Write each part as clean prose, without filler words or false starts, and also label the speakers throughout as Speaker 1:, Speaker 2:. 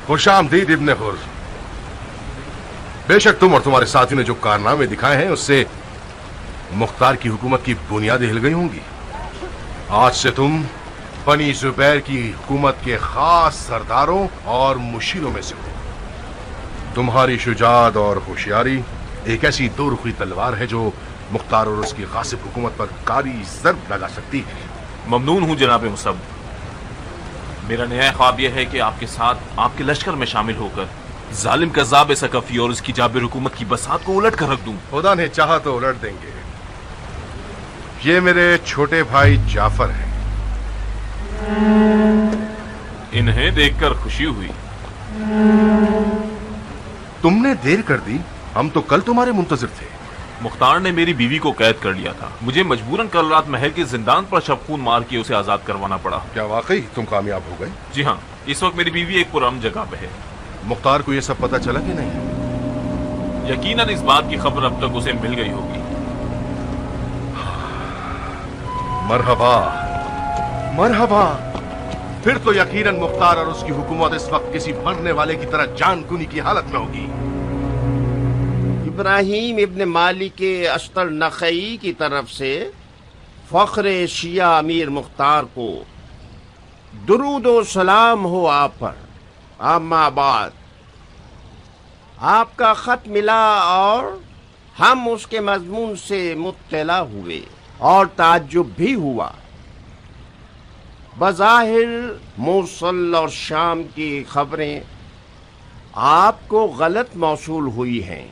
Speaker 1: खुश आमदीद इब्ने हुर। बेशक तुम और तुम्हारे साथी ने जो कारनामे दिखाए हैं उससे मुख्तार की हुकूमत की बुनियादें हिल गई होंगी। आज से तुम बनी जुबैर की हुकूमत के खास सरदारों और मुशीरों में से हो। तुम्हारी शुजाअत और होशियारी एक ऐसी दो रुखी तलवार है जो मुख्तार और उसकी गासिब हुकूमत पर कारी ज़र्ब लगा सकती है।
Speaker 2: ममनून हूं जनाब मुसब। मेरा नया ख्वाब यह है कि आपके साथ आपके लश्कर में शामिल होकर जालिम कज़्ज़ाब सकफी और उसकी जाबिर हुकूमत की बसात को उलट कर रख दूं।
Speaker 1: खुदा ने चाहा तो उलट देंगे। ये मेरे छोटे भाई जाफर हैं।
Speaker 2: इन्हें देखकर खुशी हुई।
Speaker 1: तुमने देर कर दी, हम तो कल तुम्हारे मुंतजिर थे।
Speaker 2: मुख्तार ने मेरी बीवी को कैद कर लिया था। मुझे मजबूरन कल रात महल के जिंदान पर शबखून मार के उसे आजाद करवाना पड़ा।
Speaker 1: क्या वाकई तुम कामयाब हो गए?
Speaker 2: जी हाँ, इस वक्त मेरी बीवी एक पुरअमन जगह पे है।
Speaker 1: मुख्तार को यह सब पता चला कि नहीं?
Speaker 2: यकीनन इस बात की खबर अब तक उसे मिल गई होगी।
Speaker 1: मरहबा मरहबा। फिर तो यकीनन मुख्तार और उसकी हुकूमत इस वक्त किसी मरने वाले की तरह जानकुनी की हालत में होगी।
Speaker 3: इब्राहिम इब्न मालिक अश्तर नखई की तरफ से फख्र शिया अमीर मुख्तार को दुरूद व सलाम हो आप पर। अम्मा बाद आपका खत मिला और हम उसके मजमून से मुत्तला हुए और ताज्जुब भी हुआ। बज़ाहिर मूसल और शाम की खबरें आपको गलत मौसूल हुई हैं।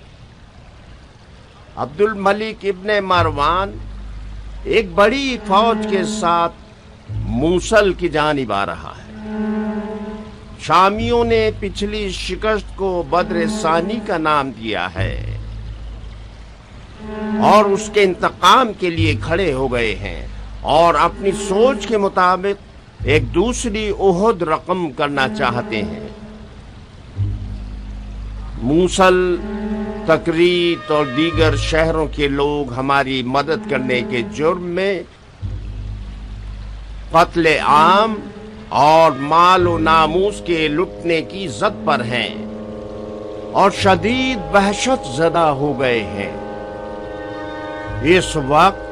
Speaker 3: अब्दुल मलिक इब्ने मरवान एक बड़ी फौज के साथ मूसल की जानिब आ रहा है। शामियों ने पिछली शिकस्त को बद्र सानी का नाम दिया है और उसके इंतकाम के लिए खड़े हो गए हैं और अपनी सोच के मुताबिक एक दूसरी उहुद रकम करना चाहते हैं। मूसल, तकरीत और दीगर शहरों के लोग हमारी मदद करने के जुर्म में कत्ले आम और माल व नामूस के लुटने की जद पर हैं और शदीद वहशत ज़दा हो गए हैं। इस वक्त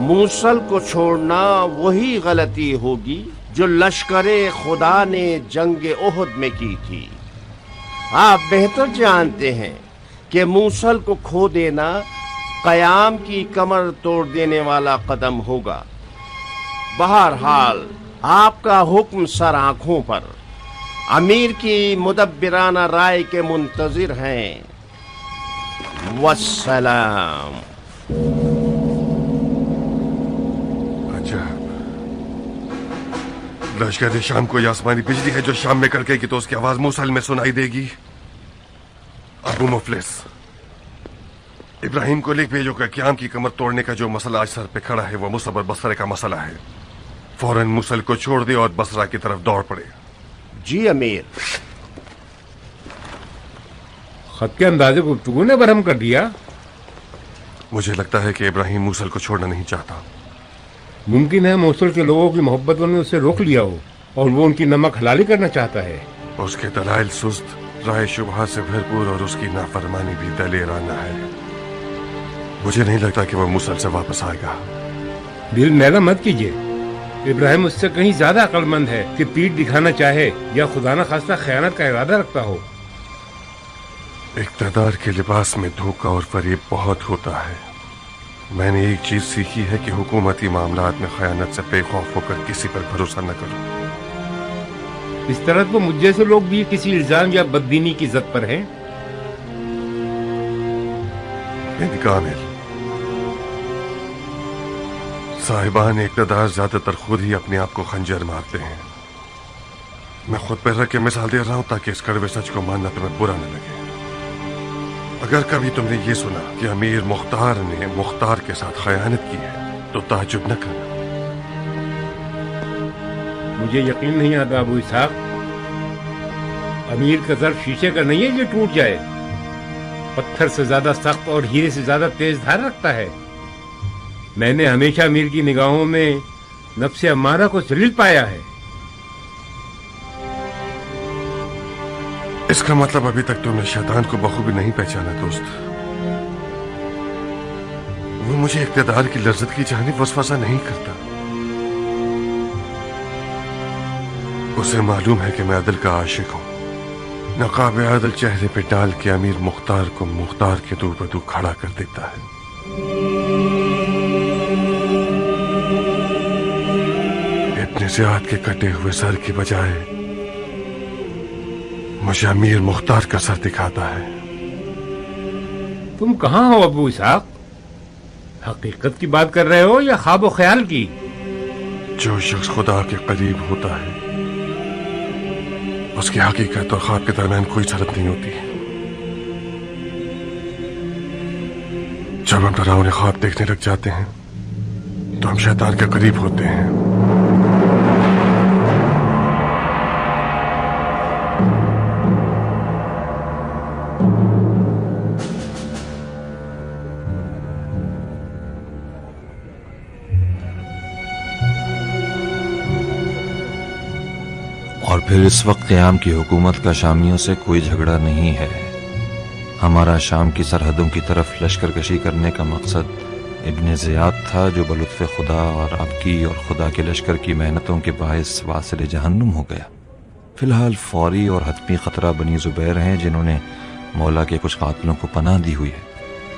Speaker 3: मूसल को छोड़ना वही गलती होगी जो लश्करे खुदा ने जंग उहद में की थी। आप बेहतर जानते हैं कि मूसल को खो देना क़याम की कमर तोड़ देने वाला कदम होगा। बहरहाल आपका हुक्म सर आंखों पर। अमीर की मुदब्बिराना राय के मुंतजिर हैं। वस्सलाम।
Speaker 1: अजब, लश्कर शाम को आसमानी बिजली है जो शाम में कड़केगी तो उसकी आवाज मूसल में सुनाई देगी। अबू मुफलिस, इब्राहिम को लिख भेजो कि क़याम की कमर तोड़ने का जो मसला आज सर पे खड़ा है वो मुसब और बसरे का मसला है। फौरन मूसल को छोड़ दे और बसरा की तरफ दौड़ पड़े।
Speaker 3: जी अमीर।
Speaker 4: खत के अंदाजे गुफ्तगू ने बरहम कर दिया।
Speaker 1: मुझे लगता है कि इब्राहिम मूसल को छोड़ना नहीं चाहता।
Speaker 4: मुमकिन है मूसल के लोगों की मोहब्बत ने उसे रोक लिया हो और वो उनकी नमक हलाली करना चाहता है।
Speaker 1: उसके दलाइल सुस्त, राय शुबहा से भरपूर और उसकी नाफरमानी भी दलेराना है। मुझे नहीं लगता कि वह मूसल से वापस आएगा।
Speaker 4: दिल मैला मत कीजिए। इब्राहिम उससे कहीं ज्यादा अक्लमंद है कि पीठ दिखाना चाहे या खुदा न खास्ता खयानत का इरादा रखता हो।
Speaker 1: इक़्तिदार के लिबास में धोखा और फरेब बहुत होता है। میں نے ایک چیز سیکھی ہے کہ حکومتی معاملات میں خیانت سے بے خوف ہو کر کسی پر بھروسہ نہ کروں۔
Speaker 4: اس طرح تو مجھ جیسے لوگ بھی کسی الزام یا بددینی کی زد پر ہیں۔
Speaker 1: کامل، صاحبان اقتدار زیادہ تر خود ہی اپنے آپ کو خنجر مارتے ہیں۔ میں خود پہ رکھ کے مثال دے رہا ہوں تاکہ اس کڑوے سچ کو ماننا تمہیں برا نہ لگے۔ اگر کبھی تم نے یہ سنا کہ امیر مختار نے مختار کے ساتھ خیانت کی ہے تو تعجب نہ کرنا۔
Speaker 4: مجھے یقین نہیں آتا ابو اسحاق، امیر کا ظرف شیشے کا نہیں ہے جو ٹوٹ جائے، پتھر سے زیادہ سخت اور ہیرے سے زیادہ تیز دھار رکھتا ہے۔ میں نے ہمیشہ امیر کی نگاہوں میں نفس امارہ کو ذلیل پایا ہے۔
Speaker 1: اس کا مطلب ابھی تک تم نے شیطان کو بخوبی نہیں پہچانا دوست۔ وہ مجھے اقتدار کی لذت کی جانب وسوسہ نہیں کرتا۔ اسے معلوم ہے کہ میں عدل کا عاشق ہوں۔ نقاب عدل چہرے پہ ڈال کے امیر مختار کو مختار کے دو بدو کھڑا کر دیتا ہے۔ ابن زیاد کے کٹے ہوئے سر کی بجائے مجھے امیر مختار کا سر دکھاتا ہے۔
Speaker 4: تم کہاں ہو ابو اسحاق؟ حقیقت کی بات کر رہے ہو یا خواب و خیال کی؟
Speaker 1: جو شخص خدا کے قریب ہوتا ہے اس کی حقیقت اور خواب کے درمیان کوئی سرحد نہیں ہوتی۔ جب ہم ڈراؤنے خواب دیکھنے لگ جاتے ہیں تو ہم شیطان کے قریب ہوتے ہیں۔
Speaker 5: اور پھر اس وقت قیام کی حکومت کا شامیوں سے کوئی جھگڑا نہیں ہے۔ ہمارا شام کی سرحدوں کی طرف لشکر کشی کرنے کا مقصد ابن زیاد تھا، جو بلطف خدا اور آپ کی اور خدا کے لشکر کی محنتوں کے باعث واصل جہنم ہو گیا۔ فی الحال فوری اور حتمی خطرہ بنی زبیر ہیں، جنہوں نے مولا کے کچھ قاتلوں کو پناہ دی ہوئی ہے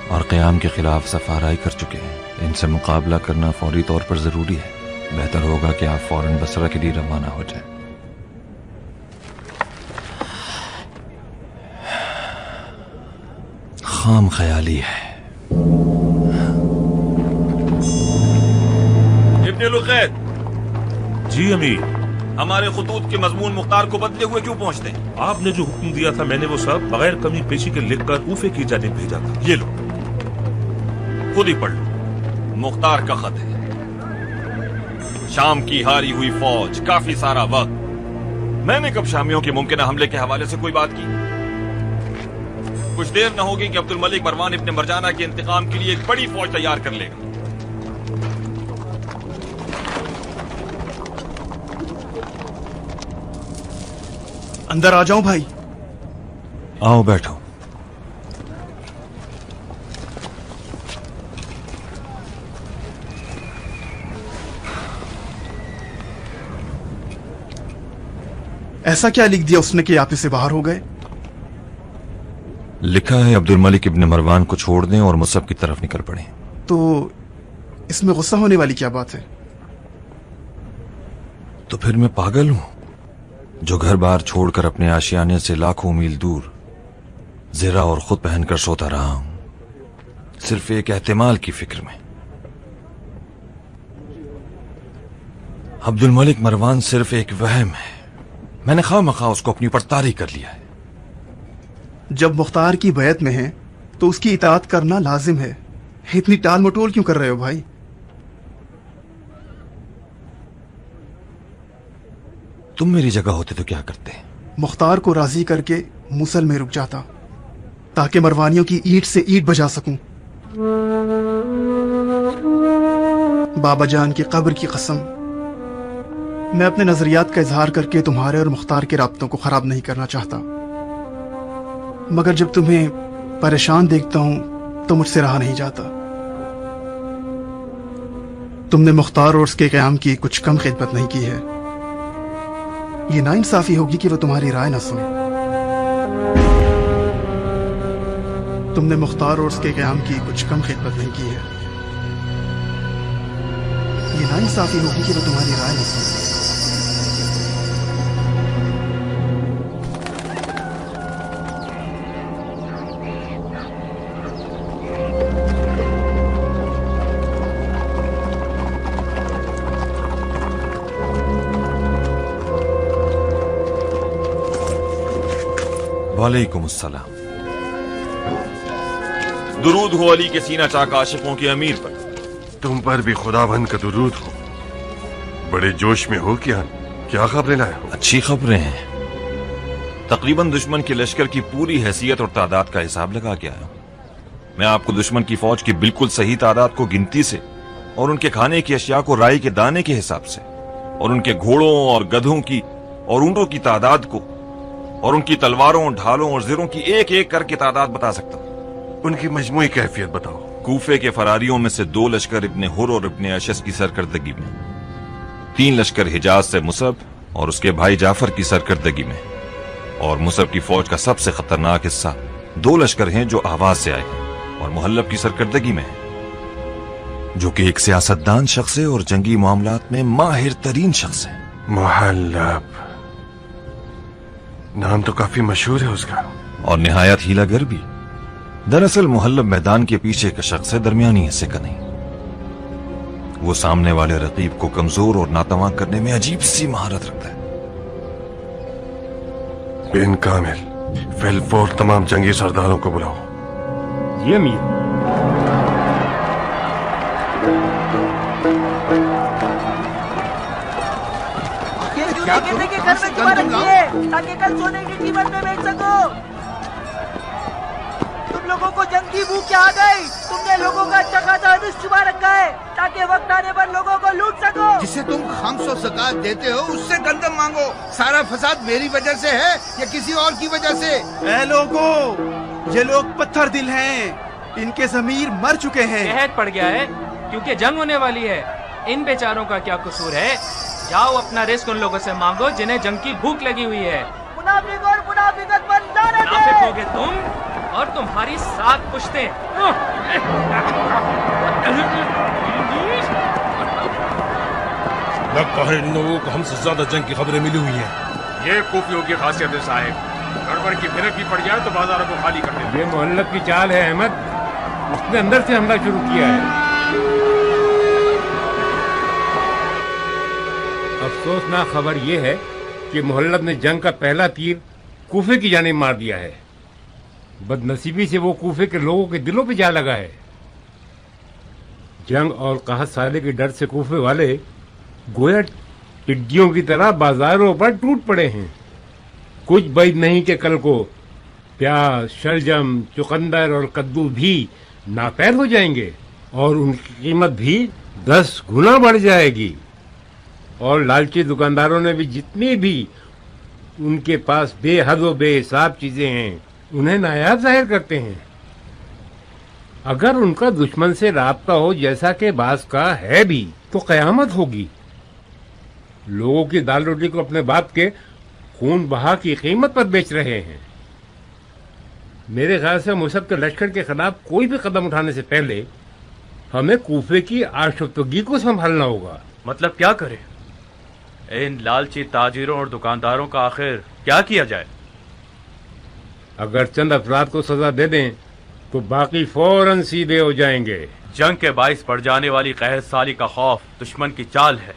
Speaker 5: اور قیام کے خلاف سفارائی کر چکے ہیں۔ ان سے مقابلہ کرنا فوری طور پر ضروری ہے۔ بہتر ہوگا کہ آپ فوراً بصرہ کے لیے روانہ ہو جائیں۔ خام خیالی ہے۔
Speaker 2: ابن لقیت،
Speaker 6: جی امیر،
Speaker 2: ہمارے خطوط کے مضمون مختار کو بدلے ہوئے کیوں پہنچتے ہیں؟
Speaker 6: آپ نے جو حکم دیا تھا میں نے وہ سب بغیر کمی پیشی کے لکھ کر کوفے کی جانب بھیجا تھا۔
Speaker 2: یہ لو، خود ہی پڑھ لو۔ مختار کا خط ہے۔ شام کی ہاری ہوئی فوج، کافی سارا وقت۔ میں نے کب شامیوں کے ممکنہ حملے کے حوالے سے کوئی بات کی؟ کچھ دیر نہ ہوگی کہ عبد الملک مروان ابن مرجانہ کے انتقام کے لیے ایک بڑی فوج تیار کر لے گا۔
Speaker 7: اندر آ جاؤں بھائی؟
Speaker 5: آؤ بیٹھو۔
Speaker 7: ایسا کیا لکھ دیا اس نے کہ آپ اسے باہر ہو گئے؟
Speaker 5: لکھا ہے عبد الملک ابن مروان کو چھوڑ دیں اور مصعب کی طرف نکل پڑیں۔
Speaker 7: تو اس میں غصہ ہونے والی کیا بات ہے؟
Speaker 5: تو پھر میں پاگل ہوں جو گھر بار چھوڑ کر اپنے آشیانے سے لاکھوں میل دور زرہ اور خود پہن کر سوتا رہا ہوں، صرف ایک احتمال کی فکر میں۔ عبد الملک مروان صرف ایک وہم ہے، میں نے خواہ مخواہ اس کو اپنی اوپر طاری کر لیا ہے۔
Speaker 7: جب مختار کی بیعت میں ہے تو اس کی اطاعت کرنا لازم ہے، اتنی ٹال مٹول کیوں کر رہے ہو بھائی؟
Speaker 5: تم میری جگہ ہوتے تو کیا کرتے؟
Speaker 7: مختار کو راضی کر کے موصل میں رک جاتا تاکہ مروانیوں کی اینٹ سے اینٹ بجا سکوں۔ بابا جان کی قبر کی قسم، میں اپنے نظریات کا اظہار کر کے تمہارے اور مختار کے رابطوں کو خراب نہیں کرنا چاہتا، مگر جب تمہیں پریشان دیکھتا ہوں تو مجھ سے رہا نہیں جاتا۔ تم نے مختار اور اس کے قیام کی کچھ کم خدمت نہیں کی ہے، یہ ناانصافی ہوگی کہ وہ تمہاری رائے نہ سنے۔ تم نے مختار اور اس کے قیام کی کچھ کم خدمت نہیں کی ہے، नाइंसाफी होगी कि वो तुम्हारी राय नहीं सुनते।
Speaker 5: वालेकुम अस्सलाम।
Speaker 2: दुरूद हो अली के सीना चाक आशिकों के अमीर पर।
Speaker 1: तुम पर भी खुदाबंद का दुरूद हो। बड़े जोश में हो क्या खबरें लाए हो?
Speaker 5: अच्छी खबरें हैं। तकरीबन दुश्मन के लश्कर की पूरी हैसियत और तादाद का हिसाब लगा के आया। मैं आपको दुश्मन की फौज की बिल्कुल सही तादाद को गिनती से और उनके खाने की अशिया को राई के दाने के हिसाब से और उनके घोड़ों और गधों की और ऊंटों की तादाद को और उनकी तलवारों, ढालों और ज़िरों की एक एक करके तादाद बता सकता हूँ।
Speaker 1: उनकी मजमूई कैफियत बताओ।
Speaker 5: कूफे के फरारियों में से 2 लश्कर इब्ने हुर और इब्ने अशस की सरकर्दगी में, 3 लश्कर हिजाज से मुसब और उसके भाई जाफर की सरकर्दगी में, और मुसब की फौज का सबसे खतरनाक हिस्सा 2 लश्कर हैं जो आवाज से आए और मुहल्लब की सरकर्दगी में है, जो कि एक सियासतदान शख्स है और जंगी मामलात में माहिर तरीन शख्स है।
Speaker 1: मुहल्लब नाम तो काफी मशहूर है उसका।
Speaker 5: और निहायत हीलागर भी। दरअसल मुहल्लब मैदान के पीछे का शख्स है, दरमियानी हिस्से का नहीं। वो सामने वाले रकीब को कमजोर और नातवां करने में अजीब सी महारत रखता है।
Speaker 1: बिन कामिल, फिलफौर तमाम जंगी सरदारों को बुलाओ।
Speaker 4: जी अमीर।
Speaker 8: कहते कि घर में जुआ रखी है ताकि कल सोने की कीमत में बेच सको। तुम लोगों को जंग की भूख क्या आ गई? तुमने लोगों का अच्छा खासा अनिष्ट छुपा रखा है ताकि वक्त आने पर लोगों को लूट सको।
Speaker 9: जिसे तुम खम्स और ज़कात देते हो उससे गंदम मांगो। सारा फसाद मेरी वजह से है या किसी और की वजह से?
Speaker 7: ऐ लोगों, ये लोग पत्थर दिल हैं, इनके ज़मीर मर चुके हैं।
Speaker 10: कहत पड़ गया है क्योंकि जंग होने वाली है। इन बेचारों का क्या कसूर है? जाओ अपना रिस्क उन लोगों से मांगो जिन्हें जंग की भूख लगी हुई है।
Speaker 8: मुनाफिक और मुनाफिकत पर लानत है।
Speaker 10: मुनाफिक होगे तुम और तुम्हारी 7 पुश्तें।
Speaker 6: लगता है इन लोगों को हमसे ज्यादा जंग की खबरें मिली हुई हैं।
Speaker 4: ये कूफियों की खासियत है साहब। गड़बड़ की भिनक भी पड़ जाए तो बाजारों को खाली कर देते। ये मोहल्लत की चाल है अहमद। उसने अंदर से हमला शुरू किया है। अफसोसनाक खबर यह है कि मोहल्लत ने जंग का पहला तीर कूफे की जानिब मार दिया है। बदनसीबी से वो कूफे के लोगों के दिलों पे जा लगा है। जंग और कहत साले के डर से कूफे वाले गोया टिड्डियों की तरह बाजारों पर टूट पड़े हैं। कुछ बैद नहीं कि कल को प्याज, शलजम, चुकंदर और कद्दू भी नापैद हो जाएंगे और उनकी कीमत भी 10 गुना बढ़ जाएगी। और लालची दुकानदारों ने भी जितनी भी उनके पास बेहद व बेहिसाब चीजें हैं उन्हें नायाब जाहिर करते हैं। अगर उनका दुश्मन से राब्ता हो जैसा कि बास का है भी तो कयामत होगी। लोगों की दाल रोटी को अपने बाप के खून बहा की कीमत पर बेच रहे हैं। मेरे ख्याल से मुसब के लश्कर के खिलाफ कोई भी कदम उठाने से पहले हमें कूफे की आशुफ्तगी को संभालना होगा।
Speaker 10: मतलब क्या करें? इन लालची ताजिरों और दुकानदारों का आखिर क्या किया जाए?
Speaker 4: अगर चंद अफराद को सजा दे दें तो बाकी फौरन सीधे हो जाएंगे।
Speaker 10: जंग के बाइस पड़ जाने वाली कहर साली का खौफ दुश्मन की चाल है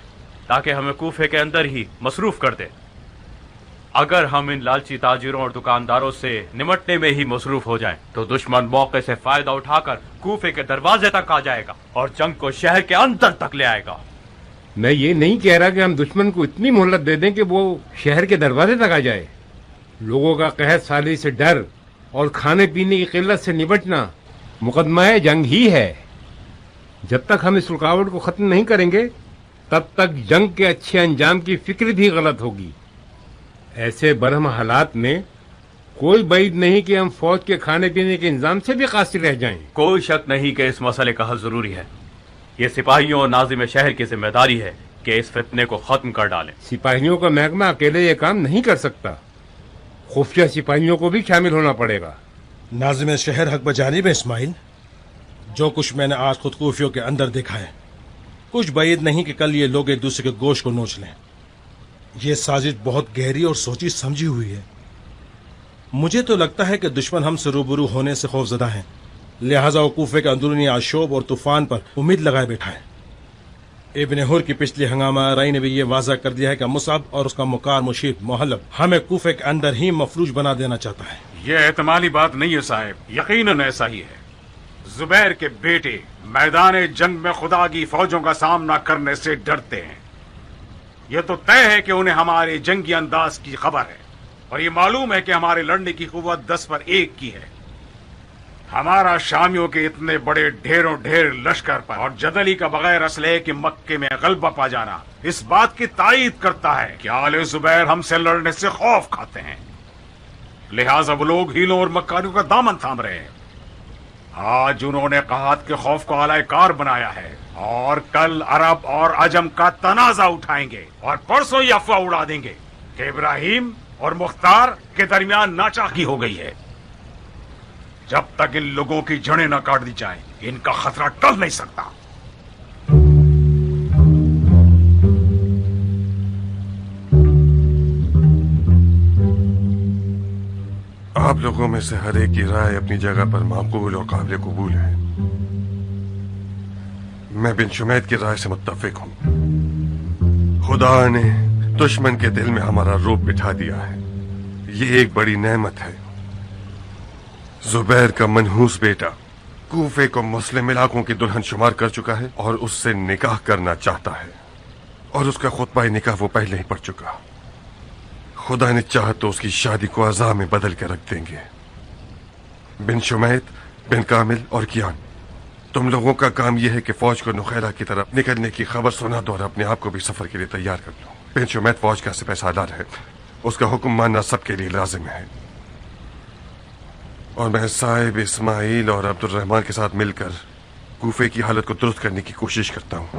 Speaker 10: ताकि हमें कूफे के अंदर ही मसरूफ कर दे। अगर हम इन लालची ताजिरों और दुकानदारों से निमटने में ही मसरूफ हो जाएं, तो दुश्मन मौके से फायदा उठाकर कूफे के दरवाजे तक आ जाएगा और जंग को शहर के अंदर तक ले आएगा।
Speaker 4: मैं ये नहीं कह रहा कि हम दुश्मन को इतनी मोहलत दे दें कि वो शहर के दरवाजे तक आ जाए। लोगों का कहर साली से डर और खाने पीने की किल्लत से निपटना मुकदमा जंग ही है। जब तक हम इस रुकावट को खत्म नहीं करेंगे तब तक जंग के अच्छे अंजाम की फिक्र भी गलत होगी। ऐसे बरहम हालात में कोई बैद नहीं कि हम फौज के खाने पीने के इंतजाम से भी कासिर रह जाएं।
Speaker 10: कोई शक नहीं कि इस मसले का हल जरूरी है। ये सिपाहियों और नाज़िम शहर की जिम्मेदारी है कि इस फितने को खत्म कर डालें।
Speaker 4: सिपाहियों का महकमा अकेले ये काम नहीं कर सकता। खुफिया सिपाहियों को भी शामिल होना पड़ेगा।
Speaker 6: नाज़िम शहर हक बजानिब है इस्माइल। जो कुछ मैंने आज खुद कूफियों के अंदर देखा है
Speaker 11: कुछ بعید नहीं कि कल ये लोग एक दूसरे के गोश्त को नोच लें। ये साजिश बहुत गहरी और सोची समझी हुई है। मुझे तो लगता है कि दुश्मन हमसे रूबरू होने से खौफजदा हैं, लिहाजा वो कूफे के अंदरूनी आशोब और तूफान पर उम्मीद लगाए बैठा है। इब्न हुर की पिछली हंगामा राई ने भी ये वाज़ा कर दिया है कि मुसअब और उसका मुकार मुशीब मोहल्लब हमें कूफे के अंदर ही मफलूज बना देना चाहता है।
Speaker 12: ये एहतमाली बात नहीं है साहब, यकीनन ऐसा ही है। जुबैर के बेटे मैदान जंग में खुदा की फौजों का सामना करने से डरते हैं। ये तो तय है कि उन्हें हमारे जंगी अंदाज की खबर है और ये मालूम है कि हमारे लड़ने की कुव्वत 10 पर 1 की है। हमारा शामियों के इतने बड़े ढेरों ढेर लश्कर पर और जदली का बगैर असलहे के मक्के में गलबा पा जाना इस बात की तायीद करता है कि आले जुबैर हमसे लड़ने से खौफ खाते हैं। लिहाजा वो लोग हीलों और मक्कारियों का दामन थाम रहे हैं। आज उन्होंने कहात के खौफ को आलाए कार बनाया है और कल अरब और अजम का तनाजा उठाएंगे और परसों ये अफवाह उड़ा देंगे कि इब्राहिम और मुख्तार के दरमियान नाचाकी हो गई है। जब तक इन लोगों की जड़ें न काट दी जाए इनका खतरा टल नहीं सकता।
Speaker 1: आप लोगों में से हर एक की राय अपनी जगह पर माकूल और काबिल कबूल है। मैं बिन शुमैद की राय से मुत्तफिक हूं। खुदा ने दुश्मन के दिल में हमारा रूप बिठा दिया है, ये एक बड़ी नेमत है। जुबैर का मनहूस बेटा कूफे को मुस्लिम इलाकों की दुल्हन शुमार कर चुका है और उससे निकाह करना चाहता है और उसका खुतबा निकाह वो पहले ही पढ़ चुका। खुदा ने चाहा तो उसकी शादी को अज़ा में बदल के रख देंगे। बिन शुमैद, बिन कामिल और कियान, तुम लोगों का काम यह है कि फौज को नुखैला की तरफ निकलने की खबर सुना दो और अपने आप को भी सफर के लिए तैयार कर लो। बिन शुमैद फौज का सिपह सालार है, उसका हुक्म मानना सबके लिए लाजिम है और मैं साहिब इस्माइल और अब्दुर्रहमान के साथ मिलकर कूफे की हालत को दुरुस्त करने की कोशिश करता हूँ।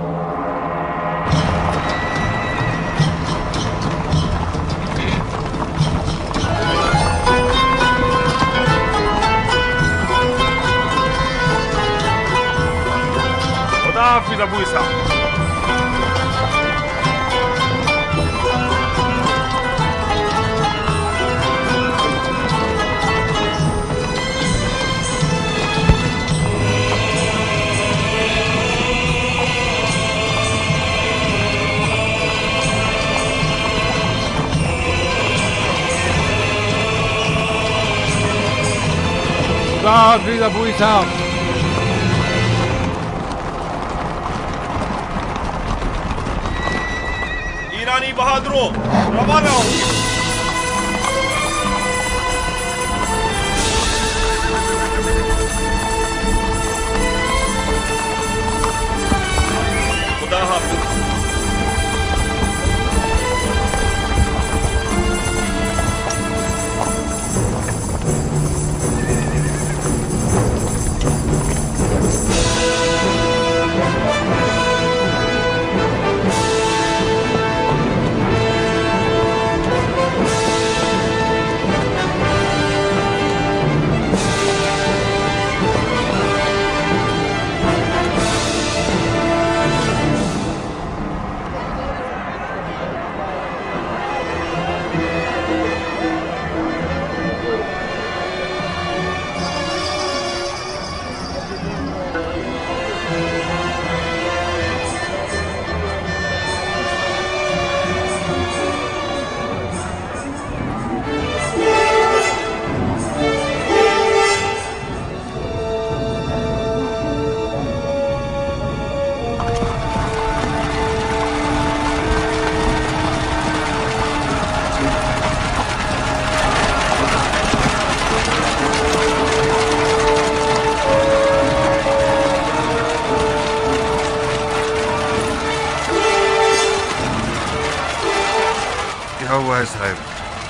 Speaker 12: हाफिज अबू इसा।
Speaker 4: हाफिज अबू इसा।
Speaker 2: ईरानी बहादुरों रवाना हो। खुदा हाफिज।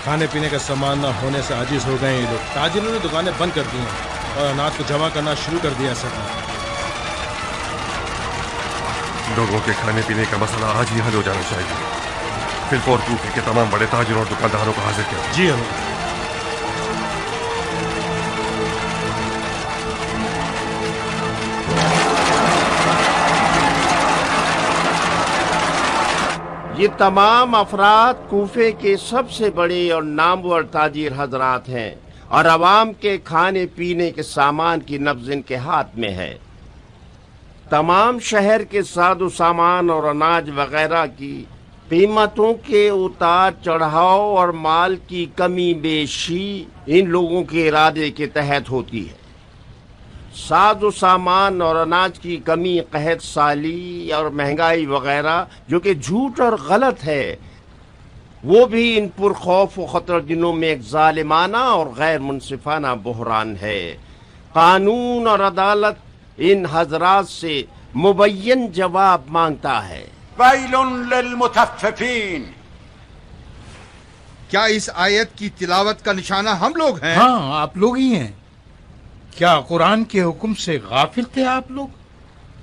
Speaker 11: खाने पीने का सामान न होने से आजिज हो गए ये लोग। ताजिरों ने दुकानें बंद कर दी हैं और अनाज को जमा करना शुरू कर दिया सरकार।
Speaker 1: लोगों के खाने पीने का मसला आज ही हल हो जाना चाहिए। फिलपोर कूफे के तमाम बड़े ताजिरों और दुकानदारों को हाजिर किया।
Speaker 11: जी हमें
Speaker 3: یہ تمام افراد کوفے کے سب سے بڑے اور نامور تاجر حضرات ہیں اور عوام کے کھانے پینے کے سامان کی نبض ان کے ہاتھ میں ہے۔ تمام شہر کے ساز و سامان اور اناج وغیرہ کی قیمتوں کے اتار چڑھاؤ اور مال کی کمی بیشی ان لوگوں کے ارادے کے تحت ہوتی ہے۔ ساز و سامان اور اناج کی کمی، قحط سالی اور مہنگائی وغیرہ جو کہ جھوٹ اور غلط ہے، وہ بھی ان پرخوف و خطر دنوں میں ایک ظالمانہ اور غیر منصفانہ بحران ہے۔ قانون اور عدالت ان حضرات سے مبین جواب مانگتا ہے۔
Speaker 9: ویل للمطففین، کیا اس آیت کی تلاوت کا نشانہ ہم لوگ ہیں؟
Speaker 13: ہاں، آپ لوگ ہی ہیں۔ کیا قرآن کے حکم سے غافل تھے آپ لوگ؟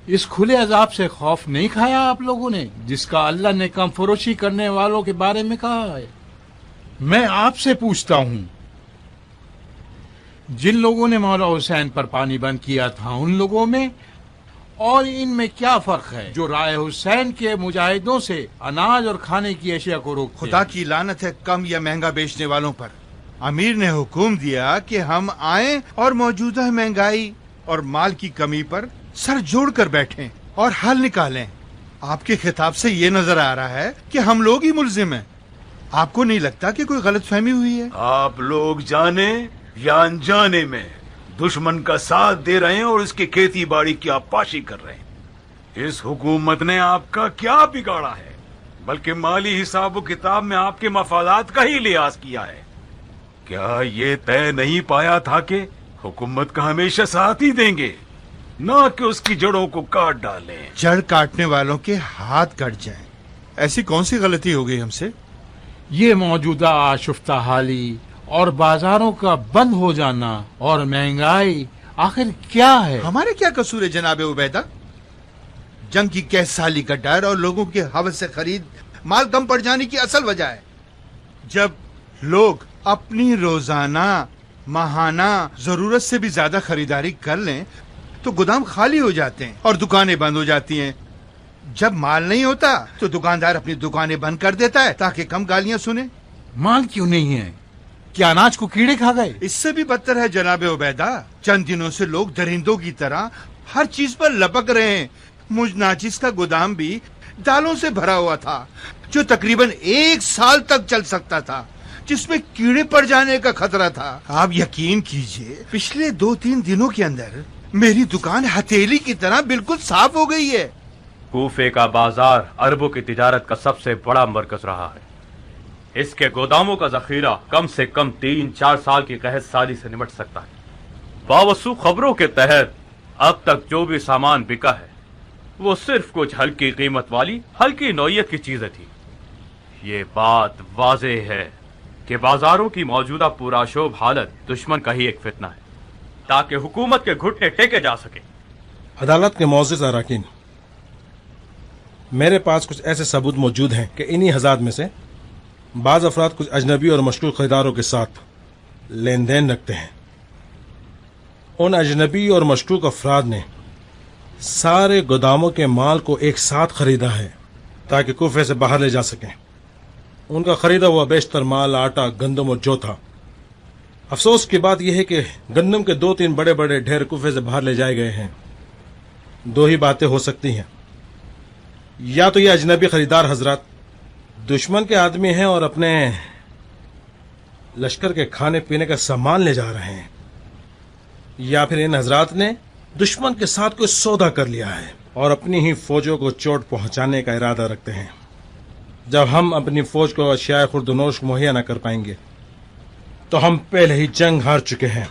Speaker 13: اس کھلے عذاب سے خوف نہیں کھایا آپ لوگوں نے جس کا اللہ نے کم فروشی کرنے والوں کے بارے میں کہا ہے؟ میں آپ سے پوچھتا ہوں، جن لوگوں نے مولا حسین پر پانی بند کیا تھا ان لوگوں میں اور ان میں کیا فرق ہے جو رائے حسین کے مجاہدوں سے اناج اور کھانے کی اشیاء کو روکتے ہیں؟
Speaker 9: خدا کی لعنت ہے کم یا مہنگا بیچنے والوں پر۔ امیر نے حکم دیا کہ ہم آئیں اور موجودہ مہنگائی اور مال کی کمی پر سر جوڑ کر بیٹھیں اور حل نکالیں۔ آپ کے خطاب سے یہ نظر آ رہا ہے کہ ہم لوگ ہی ملزم ہیں۔ آپ کو نہیں لگتا کہ کوئی غلط فہمی ہوئی ہے؟
Speaker 12: آپ لوگ جانے یا انجانے میں دشمن کا ساتھ دے رہے ہیں اور اس کی کھیتی باڑی کی آبپاشی کر رہے ہیں۔ اس حکومت نے آپ کا کیا بگاڑا ہے، بلکہ مالی حساب و کتاب میں آپ کے مفادات کا ہی لحاظ کیا ہے۔ کیا یہ طے نہیں پایا تھا کہ حکومت کا ہمیشہ ساتھ ہی دیں گے، نہ کہ اس کی جڑوں کو کاٹ ڈالیں؟
Speaker 9: جڑ کاٹنے والوں کے ہاتھ کٹ جائیں، ایسی کون سی غلطی ہو گئی ہم سے؟
Speaker 13: یہ موجودہ آشفتہ حالی اور بازاروں کا بند ہو جانا اور مہنگائی آخر کیا ہے؟
Speaker 9: ہمارے کیا قصور ہے جناب عبیدہ؟ جنگ کی قحط سالی کا ڈر اور لوگوں کے حوث سے خرید مال کم پڑ جانے کی اصل وجہ ہے۔ جب لوگ اپنی روزانہ ماہانہ ضرورت سے بھی زیادہ خریداری کر لیں تو گودام خالی ہو جاتے ہیں اور دکانیں بند ہو جاتی ہیں۔ جب مال نہیں ہوتا تو دکاندار اپنی دکانیں بند کر دیتا ہے تاکہ کم گالیاں سنے۔
Speaker 13: مال کیوں نہیں ہے؟ کیا اناج کو کیڑے کھا گئے؟
Speaker 9: اس سے بھی بدتر ہے جناب عبیدہ، چند دنوں سے لوگ درندوں کی طرح ہر چیز پر لپک رہے ہیں۔ مجھ ناچیز کا گودام بھی دالوں سے بھرا ہوا تھا جو تقریباً 1 سال تک چل سکتا تھا، جس میں کیڑے پڑ جانے کا خطرہ تھا۔ آپ یقین کیجئے پچھلے 2-3 دنوں کے اندر میری دکان ہتھیلی کی طرح بالکل صاف ہو گئی ہے۔
Speaker 10: کوفے کا بازار عربوں کی تجارت کا سب سے بڑا مرکز رہا ہے۔ اس کے گوداموں کا ذخیرہ کم سے کم 3-4 سال کی قحط سالی سے نمٹ سکتا ہے۔ باوثوق خبروں کے تحت اب تک جو بھی سامان بکا ہے وہ صرف کچھ ہلکی قیمت والی ہلکی نوعیت کی چیزیں تھی۔ یہ بات واضح ہے کہ بازاروں کی موجودہ پرآشوب حالت دشمن کا ہی ایک فتنہ ہے تاکہ حکومت کے گھٹنے ٹیکے جا سکے۔
Speaker 11: عدالت کے معزز اراکین، میرے پاس کچھ ایسے ثبوت موجود ہیں کہ انہی حضرات میں سے بعض افراد کچھ اجنبی اور مشکوک خریداروں کے ساتھ لین دین رکھتے ہیں۔ ان اجنبی اور مشکوک افراد نے سارے گوداموں کے مال کو ایک ساتھ خریدا ہے تاکہ کوفے سے باہر لے جا سکیں۔ ان کا خریدا ہوا بیشتر مال آٹا، گندم اور جو تھا۔ افسوس کی بات یہ ہے کہ گندم کے 2-3 بڑے بڑے ڈھیر کوفے سے باہر لے جائے گئے ہیں۔ 2 ہی باتیں ہو سکتی ہیں، یا تو یہ اجنبی خریدار حضرات دشمن کے آدمی ہیں اور اپنے لشکر کے کھانے پینے کا سامان لے جا رہے ہیں، یا پھر ان حضرات نے دشمن کے ساتھ کوئی سودا کر لیا ہے اور اپنی ہی فوجوں کو چوٹ پہنچانے کا ارادہ رکھتے ہیں۔ جب ہم اپنی فوج کو اشیاء خوردنوش مہیا نہ کر پائیں گے تو ہم پہلے ہی جنگ ہار چکے ہیں۔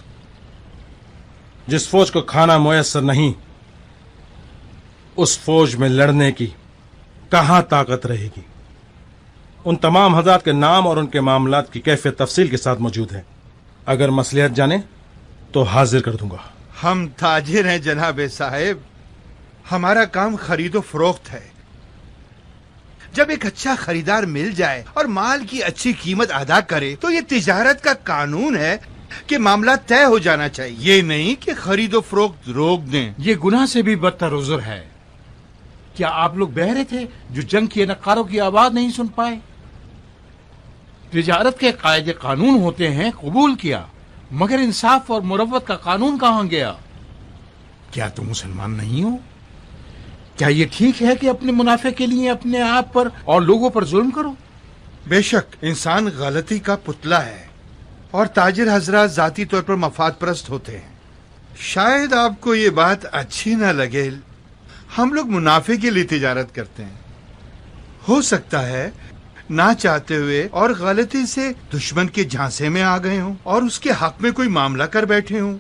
Speaker 11: جس فوج کو کھانا میسر نہیں اس فوج میں لڑنے کی کہاں طاقت رہے گی؟ ان تمام حضرات کے نام اور ان کے معاملات کی کیفیت تفصیل کے ساتھ موجود ہے۔ اگر مصلحت جانے تو حاضر کر دوں گا۔
Speaker 9: ہم تاجر ہیں جناب صاحب، ہمارا کام خرید و فروخت ہے۔ جب ایک اچھا خریدار مل جائے اور مال کی اچھی قیمت ادا کرے تو یہ تجارت کا قانون ہے کہ معاملہ طے ہو جانا چاہیے، یہ نہیں کہ خرید و فروخت روک دیں۔
Speaker 13: یہ گناہ سے بھی بدتر عذر ہے۔ क्या आप लोग बहरे थे जो जंग के नक्कारों की आवाज नहीं सुन पाए? तिजारत के कायदे कानून होते हैं, कबूल किया, मगर इंसाफ और मुरव्वत का कानून कहाँ गया? क्या तुम मुसलमान नहीं हो? क्या ये ठीक है कि अपने मुनाफे के लिए अपने आप पर और लोगों पर जुल्म करो?
Speaker 9: बेशक इंसान गलती का पुतला है और ताजिर हजरात जाती तौर पर मफाद परस्त होते हैं। शायद आपको ये बात अच्छी ना लगे, हम लोग मुनाफे के लिए तिजारत करते हैं। हो सकता है ना चाहते हुए और गलती से दुश्मन के झांसे में आ गए हों और उसके हक में कोई मामला कर बैठे हों,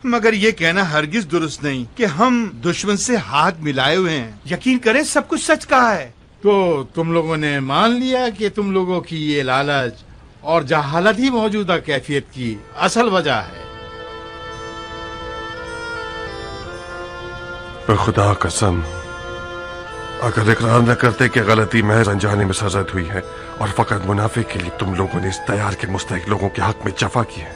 Speaker 9: मगर ये कहना हरगिज दुरुस्त नहीं कि हम दुश्मन से हाथ मिलाए हुए हैं। यकीन करें सब कुछ सच कहा है।
Speaker 13: तो तुम लोगों ने मान लिया कि तुम लोगों की ये लालच और जहालत ही मौजूदा कैफियत की असल वजह है।
Speaker 1: खुदा कसम, अगर इकरार न करते कि गलती महज अनजाने में सरजद हुई है और फकत मुनाफे के लिए तुम लोगों ने इस तैयार के मुस्तहिक लोगों के हक में जफा की है,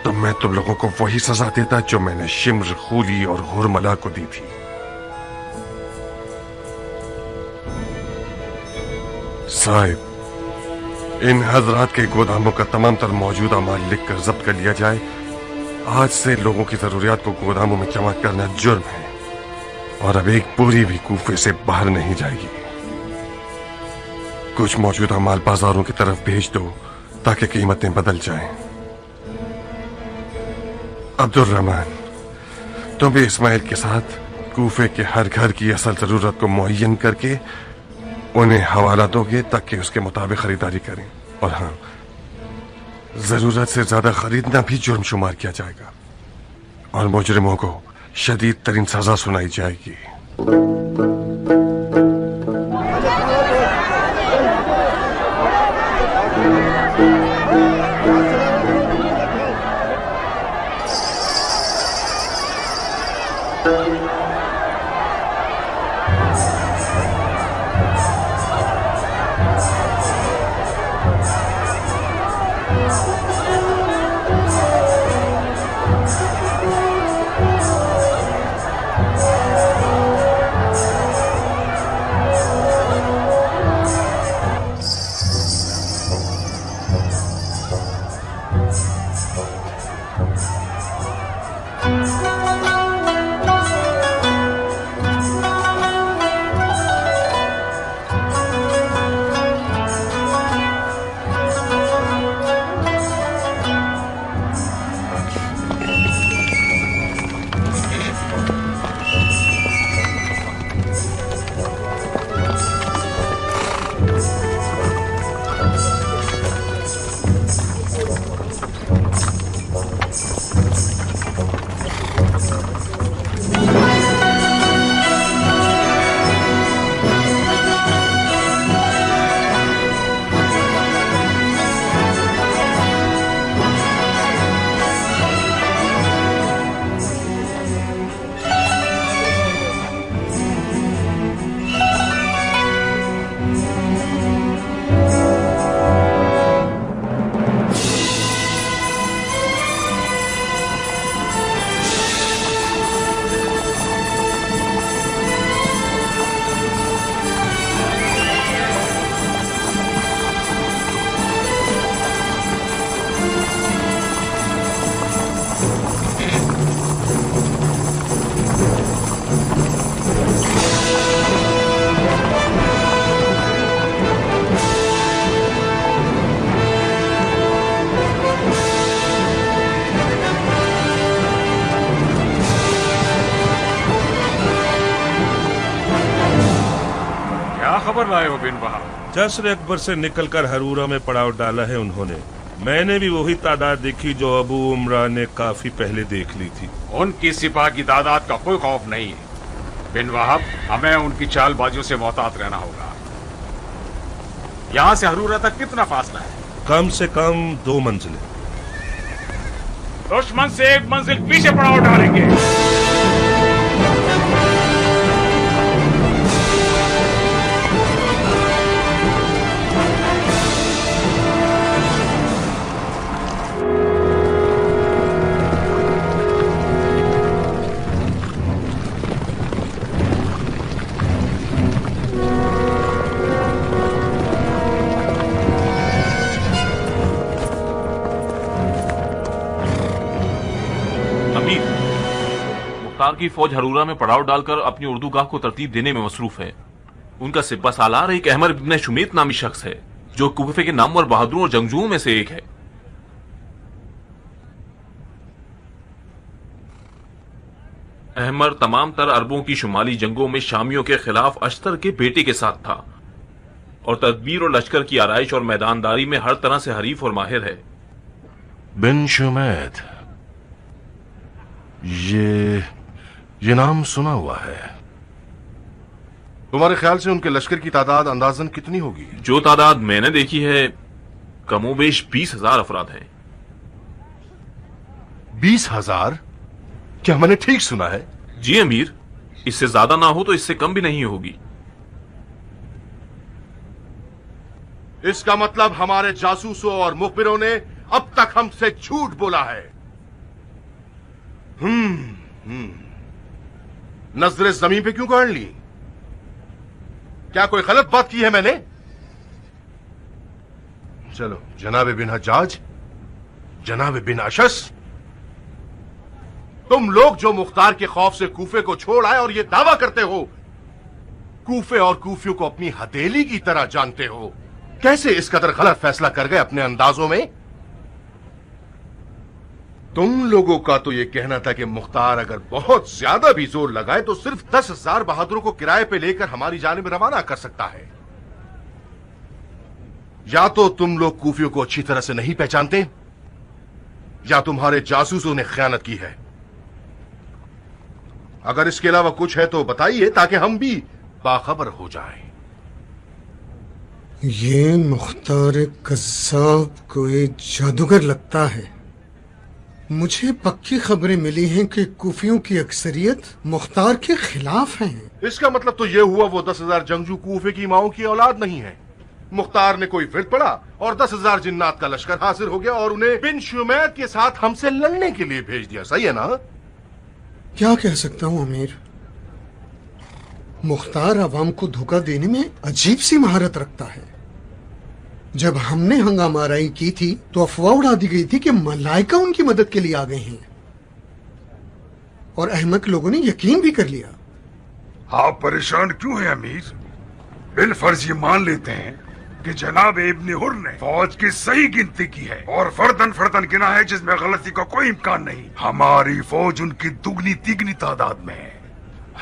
Speaker 1: तो मैं तुम लोगों को वही सजा देता जो मैंने शिम्र, खूली और हुरमला को दी थी। साहिब, इन हजरात के गोदामों का तमाम तर मौजूदा माल लिख कर जब्त कर लिया जाए। आज से लोगों की जरूरियात को गोदामों में जमा करना जुर्म है और अब एक पूरी भी कूफे से बाहर नहीं जाएगी। कुछ मौजूदा माल बाजारों की तरफ भेज दो ताकि कीमतें बदल जाएं। अब्दुल रहमान, तुम भी इस्माइल के साथ कूफे के हर घर की असल जरूरत को मुअय्यन करके उन्हें हवाला दोगे ताकि उसके मुताबिक खरीदारी करें। और हाँ, जरूरत से ज्यादा खरीदना भी जुर्म शुमार किया जाएगा और मुजरिमों को शदीद तरीन सजा सुनाई जाएगी।
Speaker 12: खबर लाए हो बिन बहा?
Speaker 6: जश्र अकबर से निकलकर हरूरा में पड़ाव डाला है उन्होंने। मैंने भी वही तादाद देखी जो अबू उमरा ने काफी पहले देख ली थी।
Speaker 12: उनकी सिपाह की तादाद का कोई खौफ नहीं है बिन वहाब, हमें उनकी चालबाजियों से मोहतात रहना होगा। यहाँ से हरूरा तक कितना फासला है?
Speaker 6: कम से कम 2 मंजिलें।
Speaker 12: दुश्मन से 1 मंजिल पीछे पड़ाव डालेंगे।
Speaker 2: मुख्तार की फौज हरूरा में पड़ाव डालकर अपनी उर्दूगाह को तरतीब देने में मसरूफ है। उनका सिब्बा सालार एक अहमर इब्न शुमीत नामी शख्स है जो कूफे के नामवर बहादुरों और जंगजुओं में से एक है। अहमर तमाम तर अरबों की शुमाली जंगों में शामियों के खिलाफ अश्तर के बेटे के साथ था और तदबीर और लश्कर की आराइश और मैदानदारी में हर तरह से हरीफ और माहिर है।
Speaker 1: बिन शुमैत, ये नाम सुना हुआ है। तुम्हारे ख्याल से उनके लश्कर की तादाद अंदाजन कितनी होगी?
Speaker 2: जो तादाद मैंने देखी है कमोबेश 20,000 अफराद हैं।
Speaker 1: 20,000? क्या मैंने ठीक सुना है?
Speaker 2: जी अमीर, इससे ज्यादा ना हो तो इससे कम भी नहीं होगी।
Speaker 1: इसका मतलब हमारे जासूसों और मुखबिरों ने अब तक हमसे झूठ बोला है। नजरें जमीन पे क्यों गाड़ ली? क्या कोई गलत बात की है मैंने? चलो, जनाब बिन हज्जाज, जनाब बिन अशस, तुम लोग जो मुख्तार के खौफ से कूफे को छोड़ आए और ये दावा करते हो कूफे और कूफियों को अपनी हथेली की तरह जानते हो, कैसे इस कदर गलत फैसला कर गए अपने अंदाजों में? तुम लोगों का तो यह कहना था कि मुख्तार अगर बहुत ज्यादा भी जोर लगाए तो सिर्फ 10,000 बहादुरों को किराए पे लेकर हमारी जानिब रवाना कर सकता है। या तो तुम लोग कूफियों को अच्छी तरह से नहीं पहचानते या तुम्हारे जासूसों ने खयानत की है। अगर इसके अलावा कुछ है तो बताइए ताकि हम भी बाखबर हो जाएं।
Speaker 14: ये मुख्तार कज़्ज़ाब कोई जादूगर लगता है। मुझे पक्की खबरें मिली हैं कि कूफियों की अक्सरियत मुख्तार के खिलाफ हैं।
Speaker 1: इसका मतलब तो यह हुआ वो 10,000 जंगजू कूफे की माओं की औलाद नहीं है। मुख्तार ने कोई फिर पड़ा और 10,000 जिन्नात का लश्कर हासिल हो गया और उन्हें बिन शुमैत के साथ हमसे लड़ने के लिए भेज दिया। सही है ना?
Speaker 14: क्या कह सकता हूं अमीर, मुख्तार अवाम को धोखा देने में अजीब सी महारत रखता है। जब हमने हंगामाराई की थी तो अफवाह उड़ा दी गई थी कि मलाइका उनकी मदद के लिए आ गए हैं और अहमक लोगों ने यकीन भी कर लिया।
Speaker 12: आप परेशान क्यों हैं अमीर? बिलफर्ज ये मान लेते हैं कि जनाब इब्न हुर ने फौज की सही गिनती की है और फर्दन फर्दन गिना है जिसमें गलती का कोई इम्कान नहीं। हमारी फौज उनकी दुगनी तिगनी तादाद में है।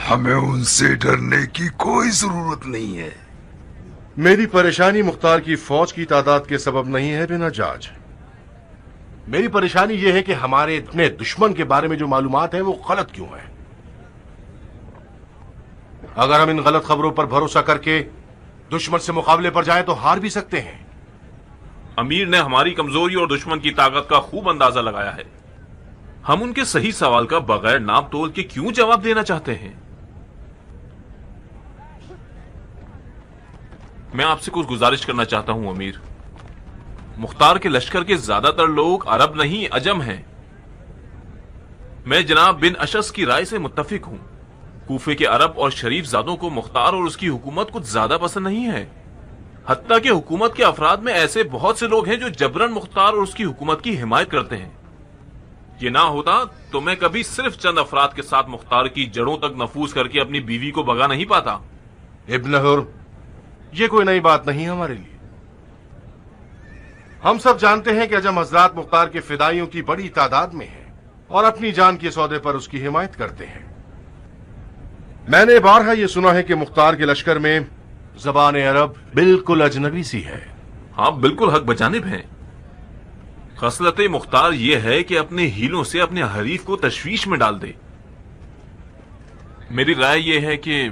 Speaker 12: हमें उनसे डरने की कोई जरूरत नहीं है।
Speaker 1: मेरी परेशानी मुख्तार की फौज की तादाद के सबब नहीं है बिन हज्जाज। मेरी परेशानी यह है कि हमारे इतने दुश्मन के बारे में जो मालूमात है वो गलत क्यों है। अगर हम इन गलत खबरों पर भरोसा करके दुश्मन से मुकाबले पर जाएं तो हार भी सकते हैं।
Speaker 2: अमीर ने हमारी कमजोरी और दुश्मन की ताकत का खूब अंदाजा लगाया है। हम उनके सही सवाल का बगैर नाप तोल के क्यों जवाब देना चाहते हैं? मैं आपसे कुछ गुजारिश करना चाहता हूं अमीर। मुख्तार के लश्कर के ज्यादातर लोग अरब नहीं अजम हैं। मैं जनाब बिन अशस की राय से मुत्तफिक हूं। कूफे के अरब और शरीफ जादों को मुख्तार और उसकी हुकूमत कुछ ज्यादा पसंद नहीं है। हत्ता कि हुकूमत के अफराद में ऐसे बहुत से लोग हैं जो जबरन मुख्तार और उसकी हुकूमत की हिमायत करते हैं। ये ना होता तो मैं कभी सिर्फ चंद अफराद के साथ मुख्तार की जड़ों तक नफूज करके अपनी बीवी को भगा नहीं पाता।
Speaker 1: इब्न हुर, ये कोई नई बात नहीं हमारे लिए। हम सब जानते हैं कि अजम हजरात मुख्तार के फिदाइयों की बड़ी तादाद में हैं और अपनी जान के सौदे पर उसकी हिमायत करते हैं। मैंने बारहा यह सुना है कि मुख्तार के लश्कर में जबान अरब बिल्कुल अजनबी सी है।
Speaker 2: आप बिल्कुल हक बजानिब हैं। खसलत मुख्तार यह है कि अपने हीलों से अपने हरीफ को तशवीश में डाल दे। मेरी राय यह है कि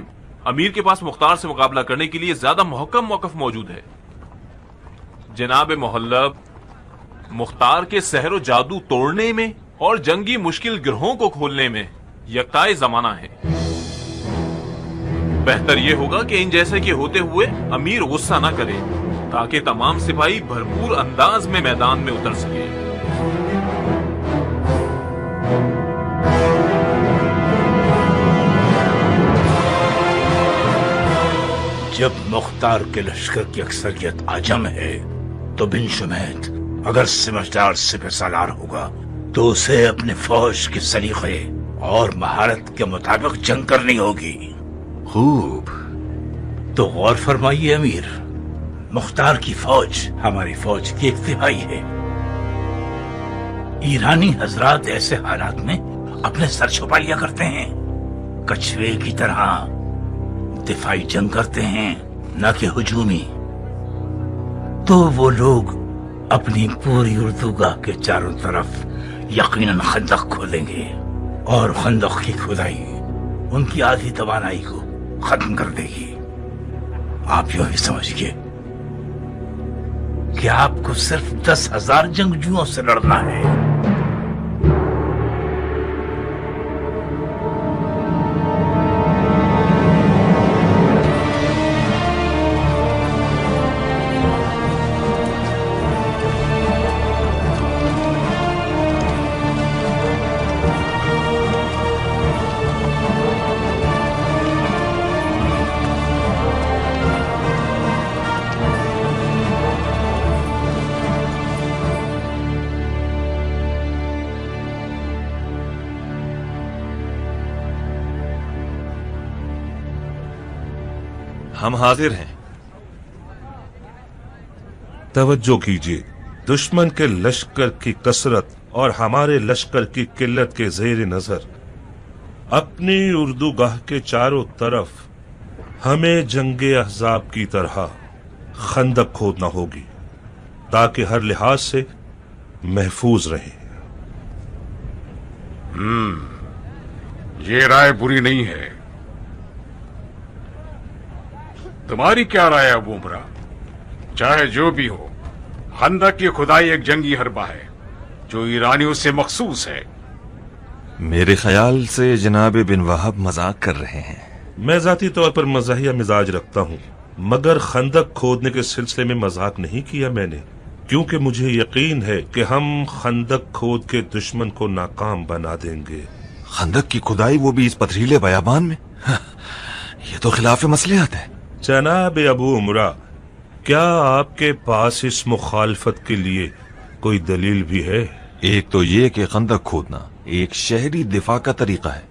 Speaker 2: अमीर के पास मुख्तार से मुकाबला करने के लिए ज्यादा मुहक्कम मौकफ मौजूद है। जनाब मुहल्लब मुख्तार के सहर जादू तोड़ने में और जंगी मुश्किल गिरोहों को खोलने में यकताए जमाना है। बेहतर यह होगा कि इन जैसे के होते हुए अमीर गुस्सा ना करे ताकि तमाम सिपाही भरपूर अंदाज में मैदान में उतर सके।
Speaker 15: जब मुख्तार के लश्कर की अक्सरियत आजम है तो बिन शुमैत अगर समझदार सिपहसालार होगा तो उसे अपने फौज के सलीके اور مہارت کے مطابق جنگ کرنی ہوگی.
Speaker 1: خوب.
Speaker 15: تو غور فرمائیے امیر، مختار کی فوج ہماری فوج کی 1/3 ہے. ایرانی حضرات ایسے حالات میں اپنے سر چھپا لیا کرتے ہیں، کچھوے کی طرح دفاعی جنگ کرتے ہیں نہ کہ ہجومی. تو وہ لوگ اپنی پوری اردوگاہ کے چاروں طرف یقیناً خندق کھودیں گے، اور خندق کی کھدائی ان کی آدھی توانائی کو ختم کر دے گی. آپ یوں ہی سمجھیے کہ آپ کو صرف 10,000 جنگجوؤں سے لڑنا ہے.
Speaker 2: ہم حاضر ہیں.
Speaker 6: توجہ کیجیے، دشمن کے لشکر کی کثرت اور ہمارے لشکر کی قلت کے زیر نظر اپنی اردوگاہ کے چاروں طرف ہمیں جنگ احزاب کی طرح خندق کھودنا ہوگی تاکہ ہر لحاظ سے محفوظ رہیں.
Speaker 12: یہ رائے بری نہیں ہے. تمہاری کیا رائے ہے ابو عمرہ؟ چاہے جو بھی ہو، خندق کی کھدائی ایک جنگی حربہ ہے جو ایرانیوں سے مخصوص ہے.
Speaker 5: میرے خیال سے جناب بن وہب مذاق کر رہے ہیں.
Speaker 6: میں ذاتی طور پر مزاحیہ مزاج رکھتا ہوں، مگر خندق کھودنے کے سلسلے میں مذاق نہیں کیا میں نے، کیونکہ مجھے یقین ہے کہ ہم خندق کھود کے دشمن کو ناکام بنا دیں گے.
Speaker 5: خندق کی کھدائی، وہ بھی اس پتھریلے بیابان میں؟ یہ تو خلاف مصلحت ہے.
Speaker 6: جناب ابو عمرہ، کیا آپ کے پاس اس مخالفت کے لیے کوئی دلیل بھی ہے؟
Speaker 5: ایک تو یہ کہ خندق کھودنا ایک شہری دفاع کا طریقہ ہے.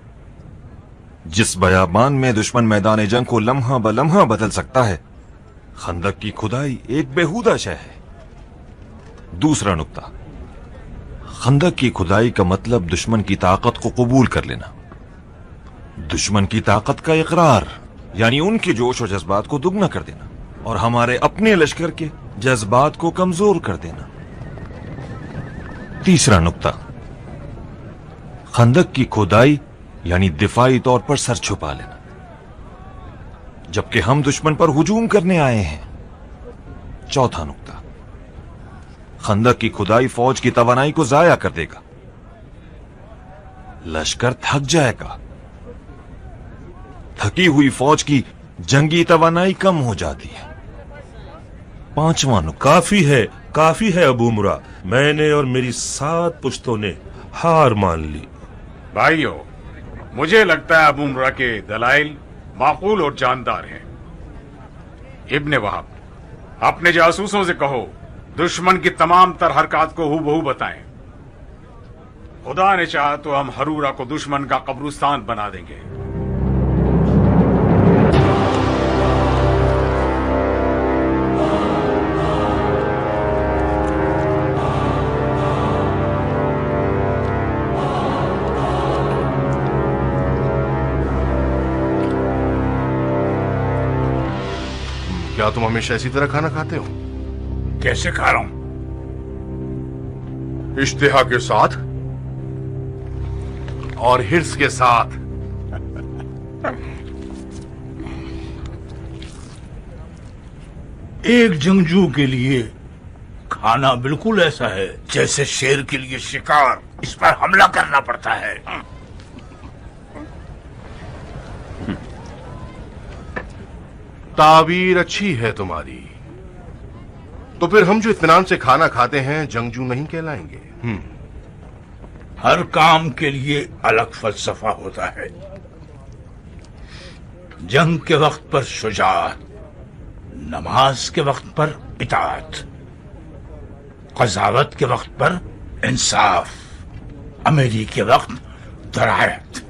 Speaker 5: جس بیابان میں دشمن میدان جنگ کو لمحہ بلمحہ بدل سکتا ہے، خندق کی کھدائی ایک بیہودہ شے ہے. دوسرا نکتہ، خندق کی کھدائی کا مطلب دشمن کی طاقت کو قبول کر لینا، دشمن کی طاقت کا اقرار، یعنی ان کے جوش و جذبات کو دگنا کر دینا اور ہمارے اپنے لشکر کے جذبات کو کمزور کر دینا. تیسرا نکتہ، خندق کی کھدائی یعنی دفاعی طور پر سر چھپا لینا، جبکہ ہم دشمن پر ہجوم کرنے آئے ہیں. چوتھا نکتہ، خندق کی کھدائی فوج کی توانائی کو ضائع کر دے گا، لشکر تھک جائے گا، تھکی ہوئی فوج کی جنگی توانائی کم ہو جاتی ہے. پانچواں نکتہ،
Speaker 6: کافی ہے ابو عمرہ، میں نے اور میری 7 پشتوں نے ہار مان لی.
Speaker 12: بھائیو، مجھے لگتا ہے ابو عمرہ کے دلائل معقول اور جاندار ہیں. ابن وہب، اپنے جاسوسوں سے کہو دشمن کی تمام تر حرکات کو ہو بہو بتائیں. خدا نے چاہا تو ہم ہرورا کو دشمن کا قبرستان بنا دیں گے.
Speaker 1: کیا تم ہمیشہ اسی طرح کھانا کھاتے ہو؟
Speaker 12: کیسے کھا رہا ہوں؟
Speaker 1: اشتہا کے ساتھ اور ہرس کے ساتھ.
Speaker 15: ایک جنگجو کے لیے کھانا بالکل ایسا ہے جیسے شیر کے لیے شکار. اس پر حملہ کرنا پڑتا ہے.
Speaker 1: تعبیر اچھی ہے تمہاری، تو پھر ہم جو اطمینان سے کھانا کھاتے ہیں جنگجو نہیں کہلائیں گے؟
Speaker 15: ہر کام کے لیے الگ فلسفہ ہوتا ہے. جنگ کے وقت پر شجاعت، نماز کے وقت پر اطاعت، قضاوت کے وقت پر انصاف، امیری کے وقت दरायत,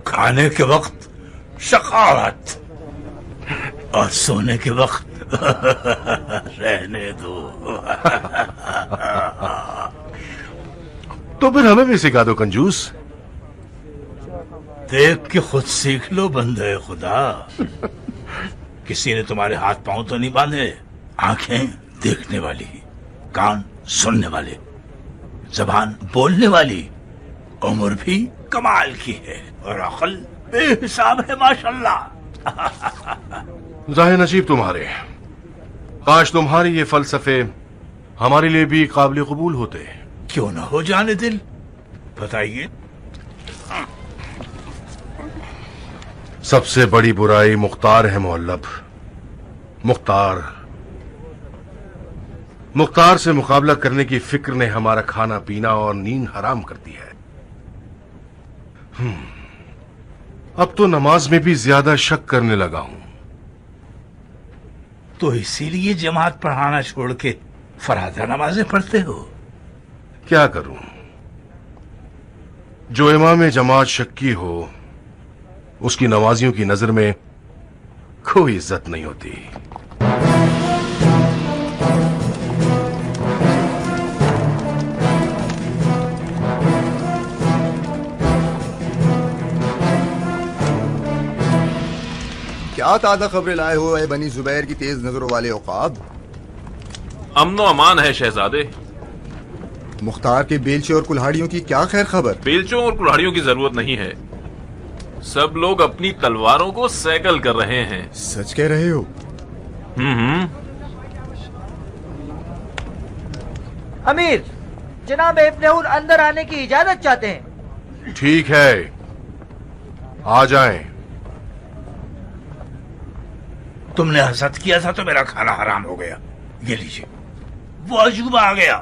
Speaker 15: खाने के वक्त शकावत और सोने के वक्त रहने दो।
Speaker 1: तो फिर हमें भी सिखा दो कंजूस।
Speaker 15: देख के खुद सीख लो बंदे खुदा। किसी ने तुम्हारे हाथ पांव तो नहीं बांधे? आंखें देखने वाली, कान सुनने वाले, जबान बोलने वाली, उम्र भी कमाल की है और अकल बेहिसाब है माशाल्लाह।
Speaker 1: जाहिर नसीब तुम्हारे, काश तुम्हारे ये फलसफे हमारे लिए भी काबिल कबूल होते।
Speaker 15: क्यों न हो जाने दिल, बताइए।
Speaker 1: सबसे बड़ी बुराई मुख्तार है मोहल्लब। मुख्तार से मुकाबला करने की फिक्र ने हमारा खाना पीना और नींद हराम कर दी है। अब तो नमाज में भी ज्यादा शक करने लगा हूं।
Speaker 15: तो इसीलिए जमात पढ़ाना छोड़ के फरादा नमाजें पढ़ते हो?
Speaker 1: क्या करूं, जो इमाम जमात शक्की हो उसकी नमाजियों की नजर में कोई इज्जत नहीं होती।
Speaker 16: क्या ताजा खबरें लाए हो ऐ बनी जुबैर की तेज नजरों वाले औकाब?
Speaker 2: अमनो अमान है शहजादे।
Speaker 16: मुख्तार के बेलचे और कुल्हाड़ियों की क्या खैर खबर?
Speaker 2: बेलचों और कुल्हाड़ियों की जरूरत नहीं है, सब लोग अपनी तलवारों को सैकल कर रहे हैं।
Speaker 16: सच कह रहे हो?
Speaker 8: अमीर, जनाब इब्ने हुर अंदर आने की इजाजत चाहते हैं।
Speaker 1: ठीक है, आ जाएं।
Speaker 15: तुमने हसद किया था तो मेरा खाना हराम हो गया। ये लीजिए, वो अजूबा आ गया।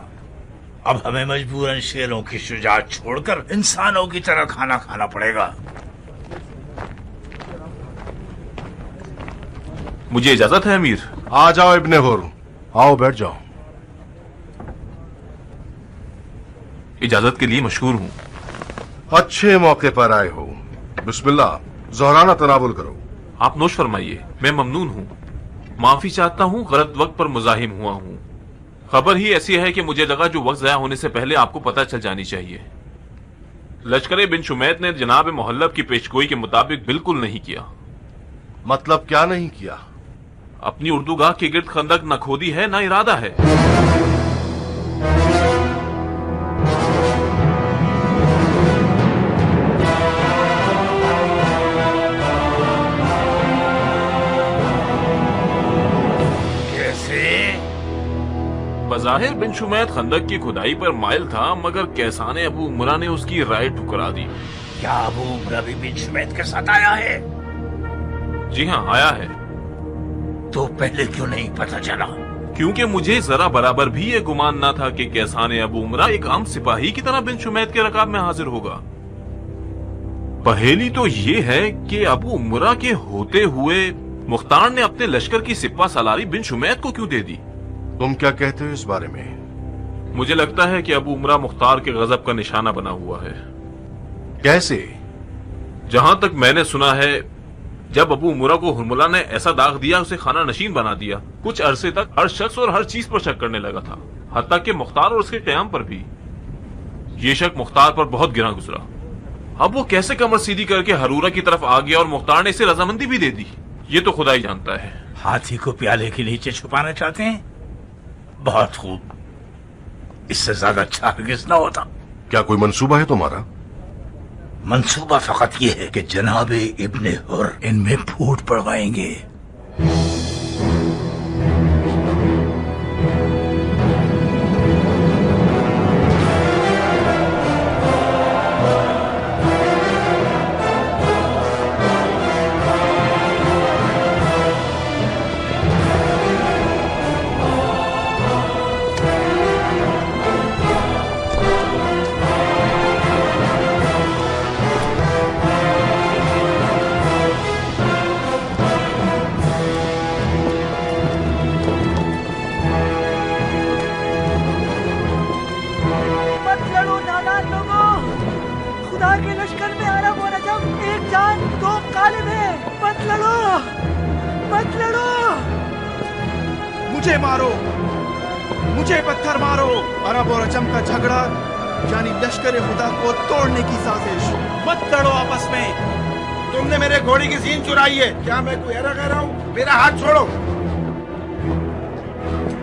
Speaker 15: अब हमें मजबूरन शेरों की शुजाअत छोड़कर इंसानों की तरह खाना खाना पड़ेगा।
Speaker 2: मुझे इजाजत है अमीर?
Speaker 1: आ जाओ इब्ने हुर, आओ बैठ जाओ।
Speaker 2: इजाजत के लिए मशहूर हूं।
Speaker 1: अच्छे मौके पर आए हो। बिस्मिल्लाह, ज़ोहराना तनावुल करो।
Speaker 2: आप नोश फरमाइए। मैं ममनून हूं, माफी चाहता हूं, गलत वक्त पर मुजाहिम हुआ हूं। खबर ही ऐसी है कि मुझे लगा जो वक्त ज़ाया होने से पहले आपको पता चल जानी चाहिए। लश्कर बिन शुमैत ने जनाब मोहल्लब की पेशगोई के मुताबिक बिल्कुल नहीं किया।
Speaker 1: मतलब क्या नहीं किया?
Speaker 2: अपनी उर्दूगाह के गिर्द खंदक न खोदी है न इरादा है। बज़ाहिर बिन शुमैत खंदक की खुदाई पर माइल था, मगर कैसाने अबू उमरा ने उसकी राय ठुकरा दी।
Speaker 15: क्या अबू उमरा भी बिन शुमैत के साथ आया है?
Speaker 2: जी हाँ, आया है।
Speaker 15: तो पहले क्यों नहीं पता चला?
Speaker 2: क्योंकि मुझे जरा बराबर भी ये गुमान ना था कि कैसाने अबू उमरा एक आम सिपाही की तरह बिन शुमैत के रकाब में हाजिर होगा। पहेली तो ये है कि अबू उमरा के होते हुए मुख्तार ने अपने लश्कर की सिपा सलारी बिन शुमैत को क्यों दे दी?
Speaker 1: तुम क्या कहते हो इस बारे में?
Speaker 2: मुझे लगता है कि अबू उमरा मुख्तार के गजब का निशाना बना हुआ है।
Speaker 1: कैसे?
Speaker 2: जहां तक मैंने सुना है, जब अबू उमरा को हुरमुला ने ऐसा दाग दिया, उसे खाना नशीन बना दिया, कुछ अरसे तक हर शख्स और हर चीज पर शक करने लगा था, हत्ता कि मुख्तार और उसके कयाम पर भी। ये शक मुख्तार पर बहुत गिरा गुजरा। अब वो कैसे कमर सीधी करके हरूरा की तरफ आ गया और मुख्तार ने इसे रजामंदी भी दे दी, ये तो खुदा ही जानता है।
Speaker 15: हाथी को प्याले के नीचे छुपाना चाहते हैं? बहुत खूब, इससे ज्यादा अच्छा हरगिज ना होता।
Speaker 1: क्या कोई मंसूबा है तुम्हारा?
Speaker 15: मंसूबा फकत ये है कि जनाबे इब्ने हुर इनमें फूट पड़वाएंगे।
Speaker 7: मुझे मारो, मुझे पत्थर मारो। अरब और अजम का झगड़ा यानी लश्कर खुदा को तोड़ने की साजिश।
Speaker 11: मत लड़ो आपस में। तुमने मेरे घोड़ी की सीन चुराई है। क्या मैं कोई ऐरा कह रहा हूँ? मेरा हाथ छोड़ो।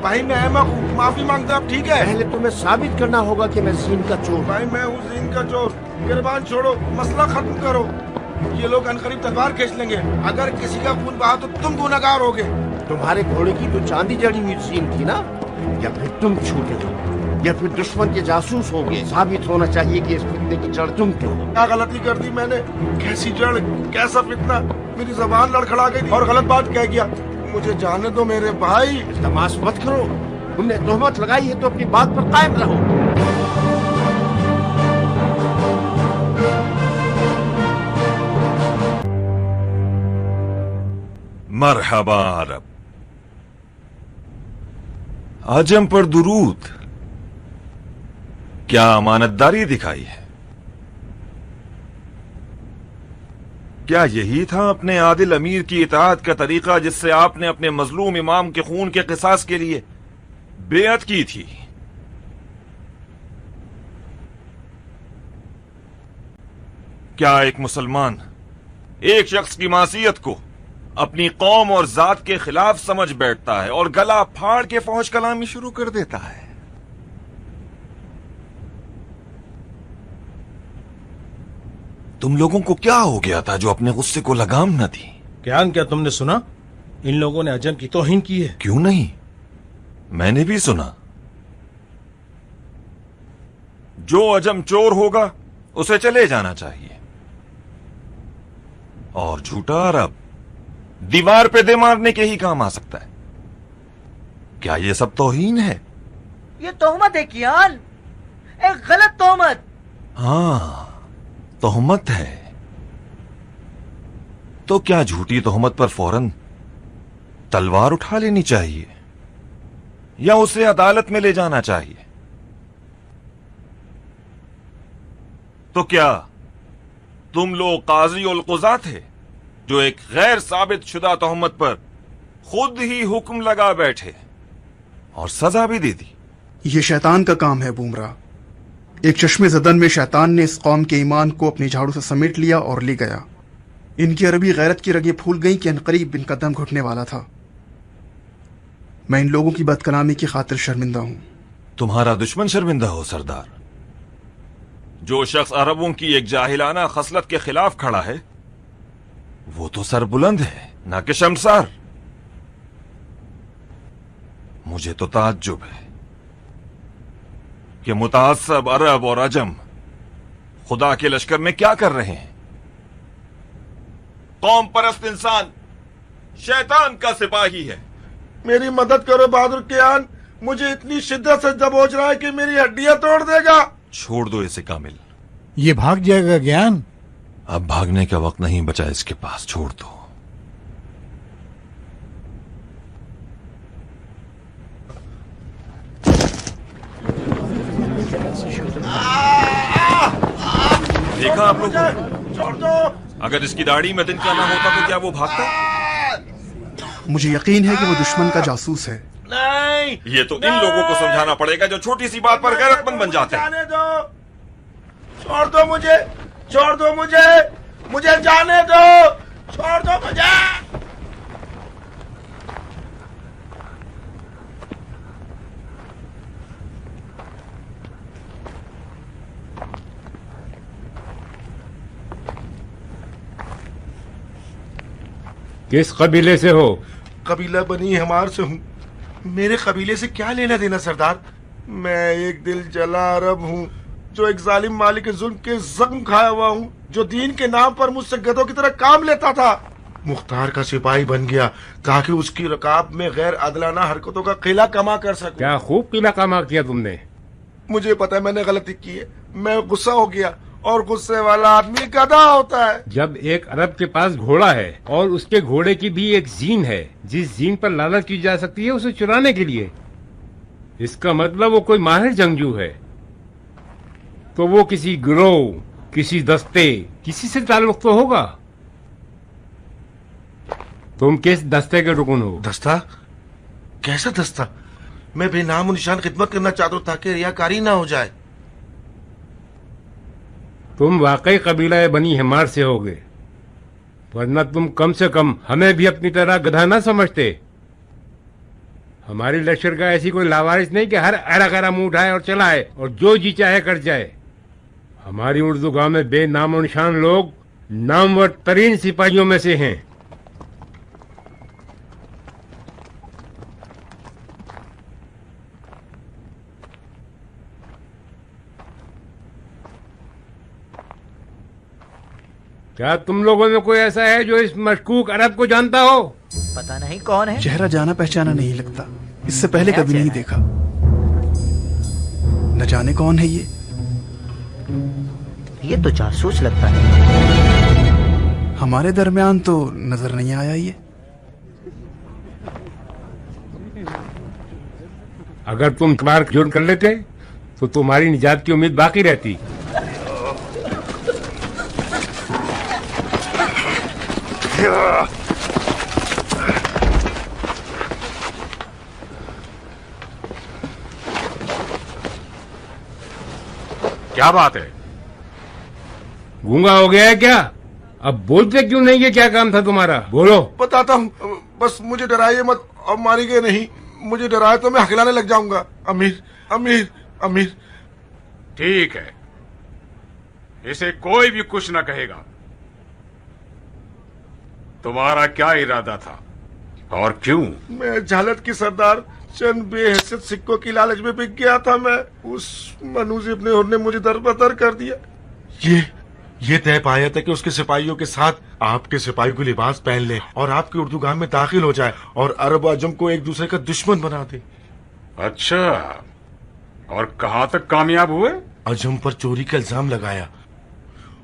Speaker 11: भाई मैं अहमक हूँ, माफी मांगता हूँ, ठीक है?
Speaker 3: पहले तुम्हें साबित करना होगा कि मैं जीन का चोर।
Speaker 11: भाई मैं हूँ जीन का चोर। गिरबान छोड़ो, मसला खत्म करो। ये लोग अनकरीब तलवार खींच लेंगे। अगर किसी का खून बहा तो तुम गुनहगार होगे।
Speaker 3: तुम्हारे घोड़े की तो चांदी जड़ी हुई जीन थी ना, या फिर तुम छूटे हो, या फिर दुश्मन के जासूस होगे। साबित होना चाहिए कि इस फितने की जड़ तुम क्यों हो।
Speaker 11: क्या गलती कर दी मैंने? कैसी जड़, कैसा फितना? मेरी जबान लड़खड़ा गई और गलत बात कह गया। मुझे जाने दो मेरे भाई।
Speaker 3: तमाश मत करो। तुमने तोहमत लगाई है तो अपनी बात पर कायम रहो।
Speaker 2: मरहबा अरब। आजम पर दुरूद। क्या अमानतदारी दिखाई है? क्या यही था अपने आदिल अमीर की इताअत का तरीका जिससे आपने अपने मजलूम इमाम के खून के क़िसास के लिए बेअत की थी? क्या एक मुसलमान एक शख्स की मासियत को अपनी कौम और जात के खिलाफ समझ बैठता है और गला फाड़ के फौज कलामी शुरू कर देता है? तुम लोगों को क्या हो गया था जो अपने गुस्से को लगाम न दी?
Speaker 11: क्या तुमने सुना? इन लोगों ने अजम की तौहीन की है।
Speaker 2: क्यों नहीं, मैंने भी सुना। जो अजम चोर होगा उसे चले जाना चाहिए, और झूठा अरब दीवार पे दे मारने के ही काम आ सकता है। क्या ये सब तौहीन है?
Speaker 8: ये तोहमत है कियान, एक गलत तोहमत।
Speaker 2: हाँ, तोहमत है। तो क्या झूठी तोहमत पर फौरन तलवार उठा लेनी चाहिए या उसे अदालत में ले जाना चाहिए? तो क्या तुम लोग काजी उल क़ुज़ा थे जो एक गैर साबित शुदा तोहमत पर खुद ही हुक्म लगा बैठे और सजा भी दे दी?
Speaker 7: ये शैतान का काम है बूमरा। एक चश्मे ज़दन में शैतान ने इस कौम के ईमान को अपनी झाड़ू से समेट लिया और ले गया। इनकी अरबी गैरत की रगें फूल गईं कि अनकरीब इनका दम घुटने वाला था। मैं इन लोगों की बदकलामी की खातिर शर्मिंदा हूं।
Speaker 2: तुम्हारा दुश्मन शर्मिंदा हो सरदार? जो शख्स अरबों की एक जाहिलाना खसलत के खिलाफ खड़ा है वो तो सरबुलंद है, ना कि शर्मसार। मुझे तो ताज्जुब है कि मुतासब अरब और अजम खुदा के लश्कर में क्या कर रहे हैं। कौम परस्त इंसान शैतान का सिपाही है।
Speaker 11: मेरी मदद करो बहादुर कियान, मुझे इतनी शिद्दत से दबोच रहा है कि मेरी हड्डियां तोड़ देगा।
Speaker 2: छोड़ दो इसे कामिल।
Speaker 13: ये भाग जाएगा ज्ञान।
Speaker 2: अब भागने का वक्त नहीं बचा इसके पास, छोड़ दो। देखा आप लोग?
Speaker 11: छोड़ दो।
Speaker 2: अगर इसकी दाढ़ी में तिनका ना होता तो क्या वो भागता?
Speaker 7: मुझे यकीन है कि वो दुश्मन का जासूस है।
Speaker 11: नहीं,
Speaker 2: ये तो इन लोगों को समझाना पड़ेगा जो छोटी सी बात पर गैरतमंद बन जाते हैं।
Speaker 11: जाने दो, छोड़ दो मुझे, छोड़ दो मुझे, मुझे जाने दो, छोड़ दो मुझे।
Speaker 4: किस कबीले से हो?
Speaker 11: कबीला बनी हमार से हूँ। मेरे कबीले से क्या लेना देना सरदार? मैं एक दिल जला अरब हूँ जो एक जालिम मालिक के जुल्म के जख्म खाया हुआ हूँ, जो दीन के नाम पर मुझसे गधों की तरह काम लेता था। मुख्तार का सिपाही बन गया ताकि उसकी रकाब में गैर आदलाना हरकतों का किला कमा कर सकूं।
Speaker 4: क्या खूब किला कमा किया तुमने।
Speaker 11: मुझे पता है मैंने गलती की है। मैं गुस्सा हो गया और गुस्से वाला आदमी गधा होता है।
Speaker 4: जब एक अरब के पास घोड़ा है और उसके घोड़े की भी एक जीन है, जिस जीन पर लालच की जा सकती है उसे चुराने के लिए, इसका मतलब वो कोई माहिर जंगजू है। तो वो किसी गिरोह, किसी दस्ते, किसी से ताल्लुक तो होगा। तुम किस दस्ते के रुकन हो?
Speaker 11: दस्ता?
Speaker 17: کیسا دستہ؟ میں بے نام و نشان خدمت کرنا چاہتا ہوں تاکہ ریاکاری نہ ہو جائے.
Speaker 4: تم واقعی قبیلہ بنی حمار سے ہوگے، ورنہ تم کم سے کم ہمیں بھی اپنی طرح گدھا نہ سمجھتے. ہماری لشکر کا ایسی کوئی لاوارث نہیں کہ ہر ایرا گرا منہ اٹھائے اور چلائے اور جو جی چاہے کر جائے. ہماری اردو گاؤں میں بے نام و نشان لوگ نامور ترین سپاہیوں میں سے ہیں. کیا تم لوگوں میں کوئی ایسا ہے جو اس مشکوک عرب کو جانتا ہو؟
Speaker 8: پتہ نہیں کون ہے.
Speaker 7: چہرہ جانا پہچانا نہیں لگتا، اس سے پہلے کبھی نہیں دیکھا. نہ جانے کون ہے
Speaker 8: یہ تو جاسوس لگتا ہے.
Speaker 7: ہمارے درمیان تو نظر نہیں آیا یہ.
Speaker 4: اگر تم بار جرم کر لیتے تو تمہاری نجات کی امید باقی رہتی.
Speaker 12: کیا بات ہے؟
Speaker 4: گونگا ہو گیا ہے کیا؟ اب بولتے کیوں نہیں؟ یہ کیا کام تھا تمہارا؟ بولو.
Speaker 17: بتاتا ہوں، بس مجھے ڈرائیے مت. اب ماری گئے نہیں، مجھے ڈرائے تو میں ہکلانے لگ جاؤں گا. امیر امیر امیر.
Speaker 12: ٹھیک ہے، اسے کوئی بھی کچھ نہ کہے گا. تمہارا کیا ارادہ تھا اور کیوں؟
Speaker 17: میں جہالت کی سردار چند بے حیثیت سکوں کی لالچ میں بک گیا تھا. میں اس منوز ابن حر نے مجھے در بدر کر دیا. یہ طے پایا تھا کہ اس کے سپاہیوں کے ساتھ آپ کے سپاہیوں کو لباس پہن لے اور آپ کے اردو گاہ میں داخل ہو جائے اور عرب و عجم کو ایک دوسرے کا دشمن بنا دے.
Speaker 12: اچھا، اور کہاں تک کامیاب ہوئے؟
Speaker 17: عجم پر چوری کا الزام لگایا،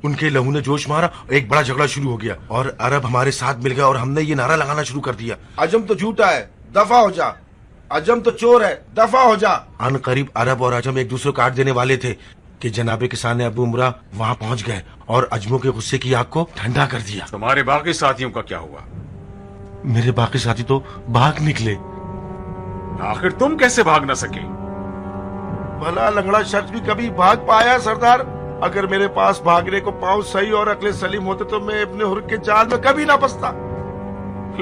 Speaker 17: ان کے لہو نے جوش مارا، ایک بڑا جھگڑا شروع ہو گیا اور عرب ہمارے ساتھ مل گیا اور ہم نے یہ نعرہ لگانا شروع کر دیا، عجم تو جھوٹا ہے، دفع ہو جا. عجم تو چور ہے، دفع ہو جا. ان قریب عرب اور عجم ایک دوسرے کو کاٹ دینے والے تھے کہ جناب کسان ابو عمرہ وہاں پہنچ گئے اور عجموں کے غصے کی آگ کو ٹھنڈا کر دیا.
Speaker 12: تمہارے باقی ساتھیوں کا کیا ہوا؟
Speaker 17: میرے باقی ساتھی تو بھاگ نکلے.
Speaker 12: آخر تم کیسے بھاگ نہ سکے؟
Speaker 17: بھلا لنگڑا شخص بھی کبھی بھاگ پایا سردار؟ اگر میرے پاس بھاگنے کو پاؤں صحیح اور عقل سلیم ہوتے تو میں ابن حر کے جال میں کبھی نہ پھنستا.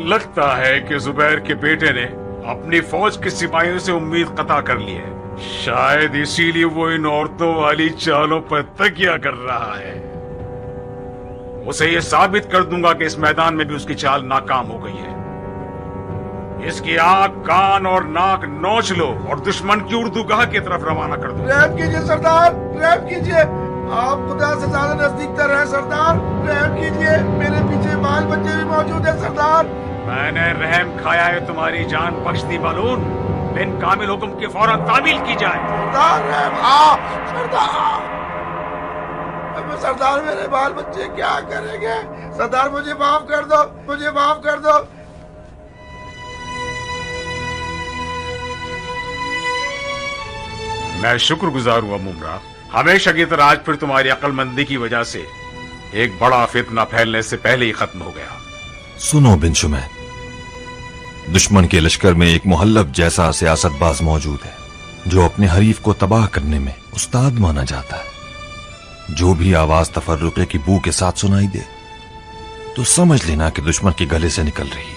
Speaker 12: لگتا ہے کہ زبیر کے بیٹے نے اپنی فوج کے سپاہیوں سے امید قطع کر لی ہے. شاید اسی لیے وہ ان عورتوں والی چالوں پر تکیہ کر رہا ہے. اسے یہ ثابت کر دوں گا کہ اس میدان میں بھی اس کی چال ناکام ہو گئی ہے. اس کی آنکھ، کان اور ناک نوچ لو اور دشمن کی اردو گاہ کی طرف روانہ کر دو.
Speaker 17: رحم کیجئے سردار، رحم کیجئے. آپ خدا سے زیادہ نزدیک تر ہیں سردار، رحم کیجئے. میرے پیچھے بال بچے بھی موجود ہیں سردار.
Speaker 12: میں نے رحم کھایا ہے تمہاری جان بخش دی بالون. بن کامل حکم کی فوراً تعمیل کی جائے.
Speaker 17: سردار سردار میرے بال بچے کیا کریں گے؟ سردار مجھے معاف کر دو، مجھے معاف کر دو.
Speaker 12: میں شکر گزار ہوں عمرہ. ہمیشہ کی طرح آج پھر تمہاری عقل مندی کی وجہ سے ایک بڑا فتنہ پھیلنے سے پہلے ہی ختم ہو گیا.
Speaker 5: سنو بن شمید، دشمن کے لشکر میں ایک محلب جیسا سیاست باز موجود ہے جو اپنے حریف کو تباہ کرنے میں استاد مانا جاتا ہے. جو بھی آواز تفرقے کی بو کے ساتھ سنائی دے تو سمجھ لینا کہ دشمن کے گلے سے نکل رہی ہے.